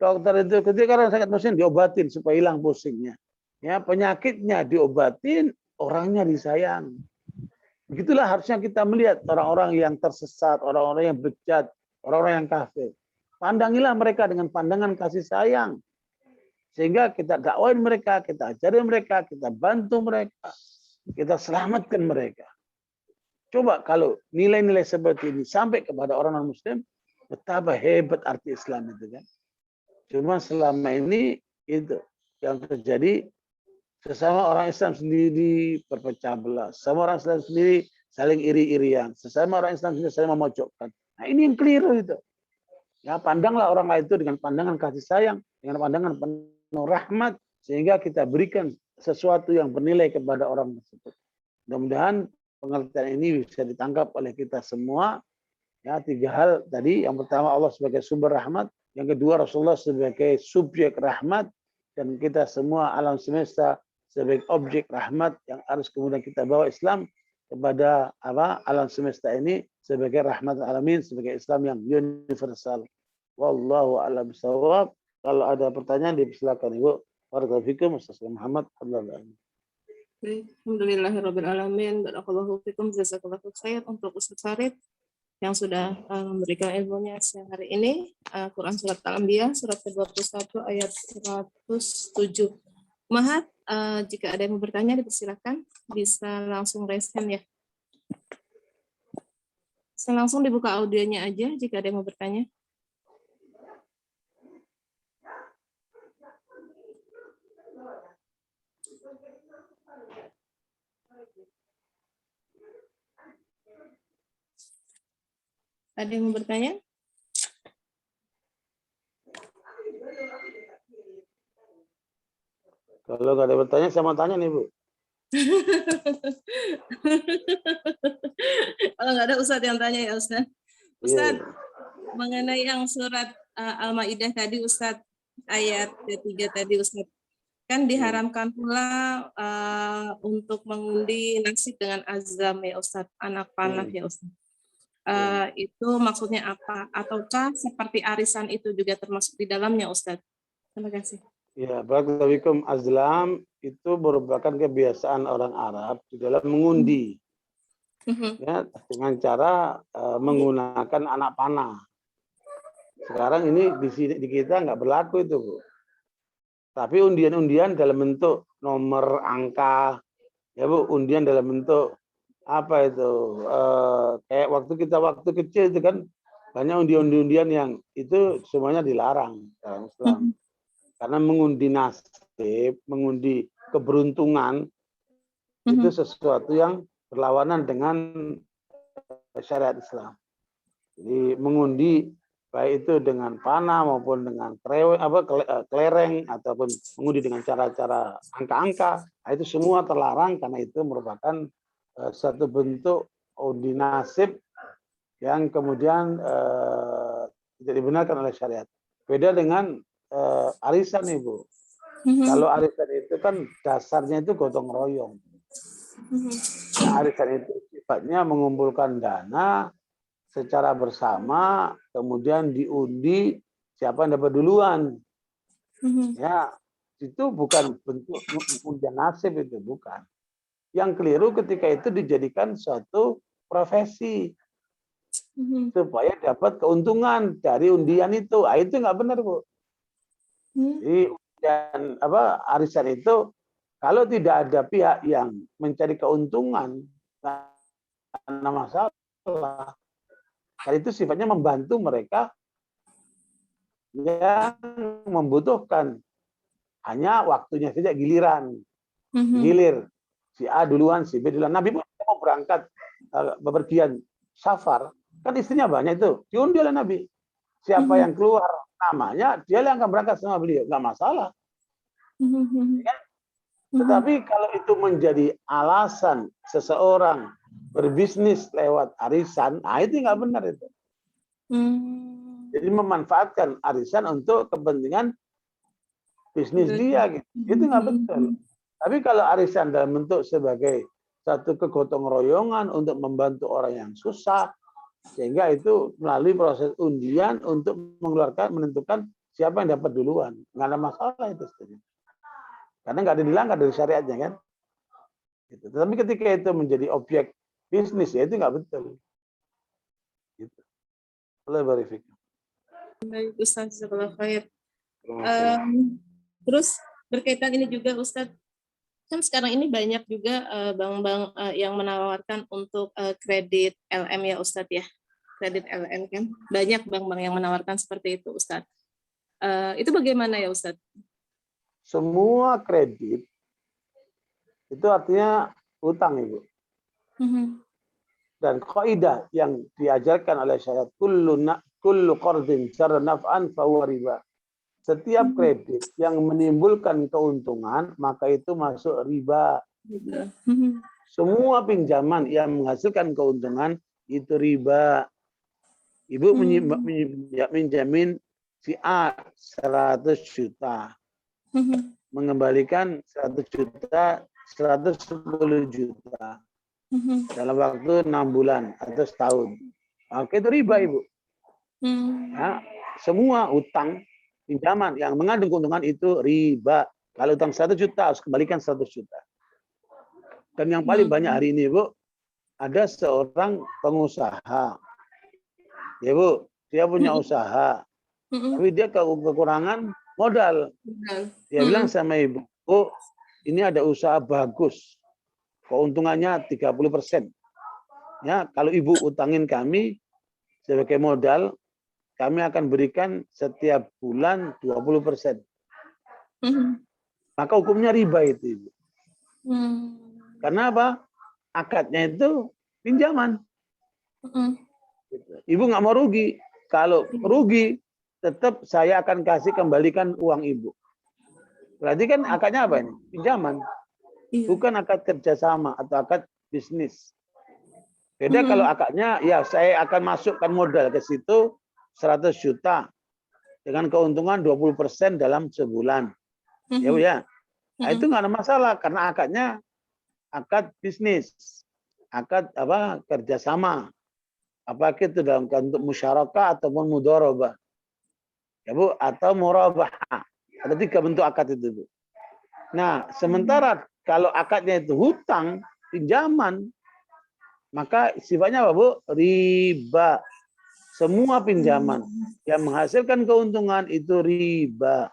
Dokter itu ketika orang sakit pusing diobatin supaya hilang pusingnya. Ya, penyakitnya diobatin, orangnya disayang. Begitulah harusnya kita melihat orang-orang yang tersesat, orang-orang yang bejat, orang-orang yang kafir. Pandangilah mereka dengan pandangan kasih sayang. Sehingga kita dakwain mereka, kita ajarin mereka, kita bantu mereka, kita selamatkan mereka. Coba kalau nilai-nilai seperti ini sampai kepada orang non-Muslim, betapa hebat arti Islam itu kan. Cuma selama ini itu yang terjadi, sesama orang Islam sendiri berpecah belah, sesama orang Islam sendiri saling iri-irian, sesama orang Islam sendiri saling memojokkan. Nah, ini yang keliru itu. Ya, pandanglah orang lain itu dengan pandangan kasih sayang, dengan pandangan penuh rahmat, sehingga kita berikan sesuatu yang bernilai kepada orang tersebut. Mudah-mudahan pengertian ini bisa ditangkap oleh kita semua. Ya, 3 hal tadi. Yang pertama, Allah sebagai sumber rahmat. Yang kedua, Rasulullah sebagai subjek rahmat. Dan kita semua alam semesta sebagai objek rahmat yang harus kemudian kita bawa Islam kepada alam semesta ini sebagai rahmat alamin, sebagai Islam yang universal. Wallahu a'lam bishawab. Kalau ada pertanyaan dipersilakan Ibu. Barakallahu fikum. Ustaz Muhammad. Alhamdulillahirabbil alamin. Barakallahu fikum. Jazakallahu khair untuk Ustaz Farid yang sudah memberikan ilmunya siang hari ini. Quran surat Al-Anbiya surat ke-21 ayat 107. Mahat, jika ada yang mau bertanya dipersilakan, bisa langsung raise hand ya. Bisa langsung dibuka audionya aja jika ada yang mau bertanya. Ada yang mau bertanya? Kalau nggak ada bertanya, saya mau tanya nih Bu. Kalau nggak ada Ustadz yang tanya ya Ustadz. Ustadz, mengenai yang surat Al-Maidah tadi Ustadz, ayat ketiga tadi Ustadz, kan diharamkan pula untuk mengundi nasib dengan azam ya Ustadz, anak panah ya Ustadz. Itu maksudnya apa? Ataukah seperti arisan itu juga termasuk di dalamnya Ustadz? Terima kasih. Ya, barakallahu azlam itu merupakan kebiasaan orang Arab di dalam mengundi. Ya, dengan cara menggunakan anak panah. Sekarang ini di kita nggak berlaku itu, Bu. Tapi undian-undian dalam bentuk nomor angka, ya Bu, undian dalam bentuk apa itu? Kayak waktu kecil itu kan banyak undian-undian yang itu semuanya dilarang dalam Islam. Karena mengundi nasib, mengundi keberuntungan itu sesuatu yang berlawanan dengan syariat Islam. Jadi mengundi baik itu dengan panah maupun dengan kelereng ataupun mengundi dengan cara-cara angka-angka, itu semua terlarang karena itu merupakan satu bentuk undi nasib yang kemudian tidak dibenarkan oleh syariat. Beda dengan arisan Ibu. Kalau arisan itu kan dasarnya itu gotong royong. Nah, arisan itu sifatnya mengumpulkan dana secara bersama, kemudian diundi siapa yang dapat duluan. Ya, itu bukan bentuk undian nasib itu, bukan. Yang keliru ketika itu dijadikan suatu profesi supaya dapat keuntungan dari undian itu. Itu nggak benar, Bu. Jadi undian arisan itu kalau tidak ada pihak yang mencari keuntungan karena masalah, hal itu sifatnya membantu mereka yang membutuhkan. Hanya waktunya saja giliran. Gilir. Si A duluan, si B duluan. Nabi mau berangkat bepergian safar. Kan istrinya banyak itu. Diundi oleh Nabi. Siapa yang keluar namanya, dia yang akan berangkat sama beliau. Nggak masalah. Ya? Tetapi kalau itu menjadi alasan seseorang berbisnis lewat arisan, itu nggak benar itu. Jadi memanfaatkan arisan untuk kepentingan bisnis dia, gitu. Itu nggak betul. Tapi kalau arisan dalam bentuk sebagai satu kegotong royongan untuk membantu orang yang susah, sehingga itu melalui proses undian untuk menentukan siapa yang dapat duluan. Nggak ada masalah itu. Karena nggak ada dilanggar dari syariatnya kan. Gitu. Tetapi ketika itu menjadi objek bisnis, ya itu nggak betul. Gitu. Boleh verifikasi. Baik, Ustaz, jazakallahu khair. Terus berkaitan ini juga Ustaz, kan sekarang ini banyak juga bank-bank yang menawarkan untuk kredit LM ya Ustaz ya. Kredit LM kan. Banyak bank-bank yang menawarkan seperti itu Ustaz. Itu bagaimana ya Ustaz? Semua kredit itu artinya utang, Ibu. Dan kaidah yang diajarkan oleh syariat kullu qardin jarra naf'an fa huwa riba. Setiap kredit yang menimbulkan keuntungan maka itu masuk riba. Semua pinjaman yang menghasilkan keuntungan itu riba. Ibu menjamin si A 100 juta. Mengembalikan 100 juta, 110 juta. dalam waktu 6 bulan atau setahun. Oke, itu riba, Ibu. Ya, semua utang pinjaman yang mengandung keuntungan itu riba. Kalau utang 1 juta harus kembalikan 100 juta. Dan yang paling banyak hari ini, Bu, ada seorang pengusaha. Ya, Bu, dia punya usaha. Tapi dia kekurangan modal. Dia bilang sama Ibu, Bu, ini ada usaha bagus. Keuntungannya 30%. Ya, kalau Ibu utangin kami sebagai modal, kami akan berikan setiap bulan 20%. Maka hukumnya riba itu, Ibu. Karena apa? Akadnya itu pinjaman. Ibu nggak mau rugi. Kalau rugi, tetap saya akan kembalikan uang Ibu. Berarti kan akadnya apa ini? Pinjaman. Bukan akad kerjasama atau akad bisnis. Beda kalau akadnya, ya saya akan masukkan modal ke situ 100 juta dengan keuntungan 20% dalam sebulan. Ya, Bu, ya. Nah, itu nggak ada masalah karena akadnya akad bisnis, akad apa kerjasama. Apakah itu dalam bentuk musyarakah ataupun mudharabah. Ya, Bu, atau murabah. Ada 3 bentuk akad itu, Bu. Nah, sementara kalau akadnya itu hutang, pinjaman, maka sifatnya apa, Bu? Riba. Semua pinjaman yang menghasilkan keuntungan itu riba.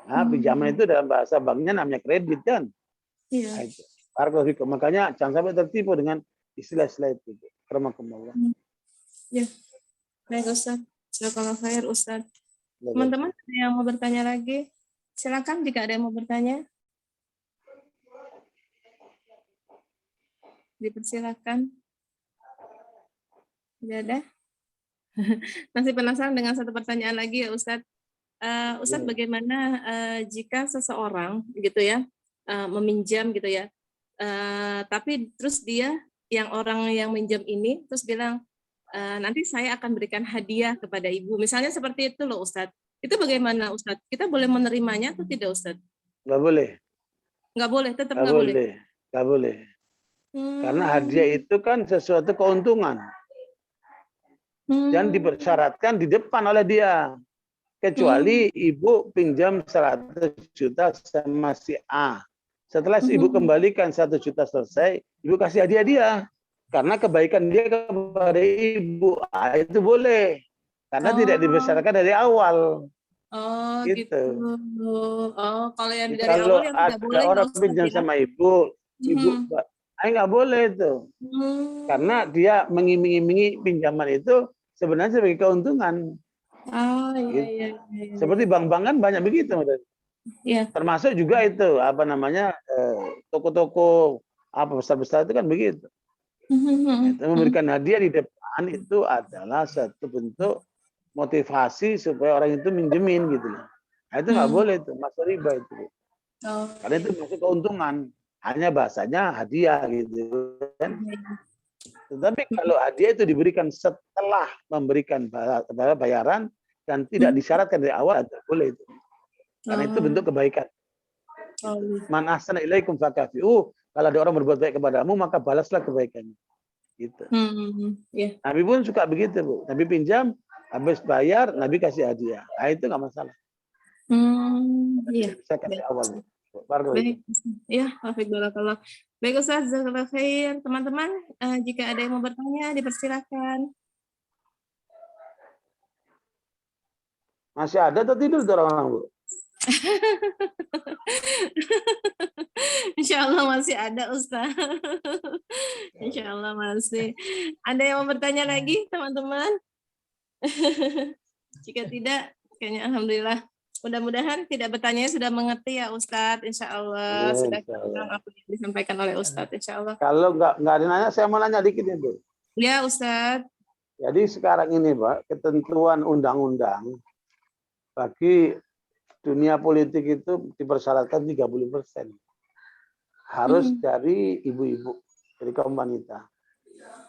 Nah, pinjaman itu dalam bahasa banknya namanya kredit, kan? Nah, itu. Makanya jangan sampai tertipu dengan istilah-istilah itu. Karamakumullah. Ya, baik Ustaz. Jazakallah khair Ustaz. Teman-teman ada yang mau bertanya lagi? Silakan jika ada yang mau bertanya. Dipersilakan. Tidak ada? Masih penasaran dengan satu pertanyaan lagi ya Ustadz. Ustadz, bagaimana jika seseorang gitu ya meminjam gitu ya, tapi terus dia orang yang minjam ini terus bilang nanti saya akan berikan hadiah kepada ibu, misalnya seperti itu loh Ustadz. Itu bagaimana Ustadz? Kita boleh menerimanya atau tidak Ustadz? Nggak boleh. Nggak boleh, tetap nggak boleh. Nggak boleh. Karena hadiah itu kan sesuatu keuntungan. Dan dipersyaratkan di depan oleh dia. Kecuali ibu pinjam 100 juta sama si A. Setelah ibu kembalikan 1 juta selesai, ibu kasih hadiah dia. Karena kebaikan dia kepada ibu, itu boleh. Karena tidak dibesarkan dari awal. Oh gitu. Oh, kalau yang dari kalau awal yang tidak boleh. Kalau orang pinjam sama ibu, nggak boleh itu. Karena dia mengiming-imingi pinjaman itu sebenarnya sebagai keuntungan. Oh iya, gitu. iya. Seperti bank-bank kan banyak begitu. Iya. Termasuk juga itu apa namanya toko-toko apa besar-besar itu kan begitu. Itu memberikan hadiah di depan itu adalah satu bentuk motivasi supaya orang itu minjemin gitu loh. Nah, itu nggak boleh itu, masuk riba itu. Karena itu masuk keuntungan. Hanya bahasanya hadiah gitu kan. Tetapi kalau hadiah itu diberikan setelah memberikan bayaran dan tidak disyaratkan dari awal, tidak boleh itu. Karena itu bentuk kebaikan. Man ahsana ilaikum fakafi'u. Kalau ada orang berbuat baik kepadamu, maka balaslah kebaikannya. Gitu. Nabi pun suka begitu, Bu. Nabi pinjam, habis bayar, Nabi kasih hadiah. Nah, itu nggak masalah. Iya. Bisa kasih awal. Baik, ya, barakallah. Baik Ustaz, jazakallahu khair. Teman-teman, jika ada yang mau bertanya, dipersilakan. Masih ada atau tidur tuh orang-orang, Bu? Insya Allah masih ada Ustaz. Insya Allah masih. Ada yang mau bertanya lagi, teman-teman? Jika tidak, kayaknya alhamdulillah. Mudah-mudahan tidak bertanya sudah mengerti ya Ustadz, insya Allah sudah kurang apa yang disampaikan oleh Ustadz, insya Allah. Kalau nggak ada nanya, saya mau nanya dikit itu. Ya Ustadz. Jadi sekarang ini Pak, ketentuan undang-undang bagi dunia politik itu dipersyaratkan 30%. Harus dari ibu-ibu, dari kaum wanita.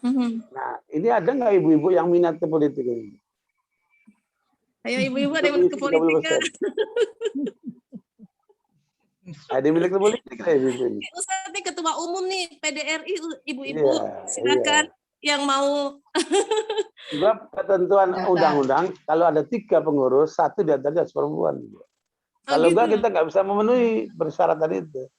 Nah, ini ada nggak ibu-ibu yang minat ke politik ini? Ayo ibu-ibu ada yang ke politik kan? Ada yang minat ke politik ya ibu-ibu ini? Ustadz ketua ketua umum nih PDRI, ibu-ibu, Iya, silakan yang mau. Sebab ketentuan Data. undang-undang kalau ada 3 pengurus, 1 di antaranya harus perempuan. Kalau gitu. enggak kita nggak bisa memenuhi persyaratan itu.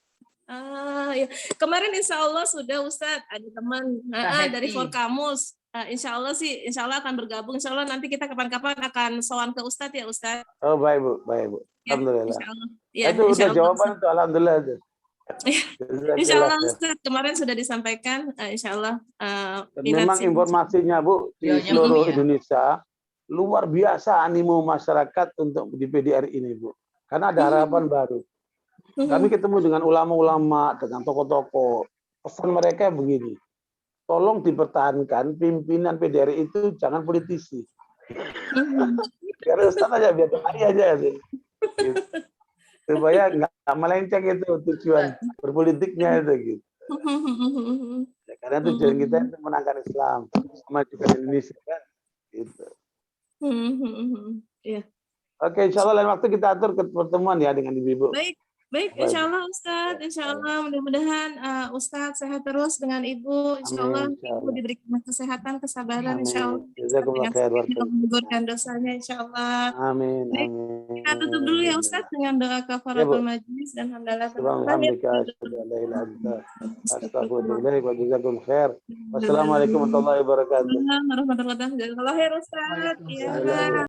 Ya. Kemarin insya Allah sudah Ustadz, ada teman dari Forkamus. Insya Allah sih, insya Allah akan bergabung. Insya Allah nanti kita kapan-kapan akan sowan ke Ustadz ya Ustadz. Oh baik Bu, baik Bu. Ya, Alhamdulillah. insya Allah. Ya, Itu insya udah Allah, jawaban Ustadz. itu, alhamdulillah itu. Insya Allah Ustadz, kemarin sudah disampaikan. Insya Allah. Dan memang informasinya Bu di Videonya seluruh belum ya? Indonesia luar biasa animo masyarakat untuk di PDRI ini Bu. Karena ada harapan baru. Kami ketemu dengan ulama-ulama, dengan tokoh-tokoh. Pesan mereka begini, tolong dipertahankan pimpinan PDRI itu jangan politisi. Biar Ustaz aja, biar dai aja. Gitu. Supaya nggak melenceng itu tujuan berpolitiknya itu. Gitu. Ya, karena tujuan kita itu menangkan Islam, memajukan Indonesia. Kan? Gitu. Ya. Oke, insya Allah lain waktu kita atur pertemuan ya dengan ibu-ibu. Baik, insya Allah Ustadz, insya Allah mudah-mudahan Ustadz sehat terus dengan Ibu, insya Allah Ibu diberikan kesehatan, kesabaran, insya Allah dengan menggugurkan dosanya, insya Allah. Amin. Kita tutup dulu ya Ustadz dengan doa kafaratul majlis dan hamdalah. Wassalamualaikum warahmatullahi wabarakatuh. Warahmatullahi wabarakatuh.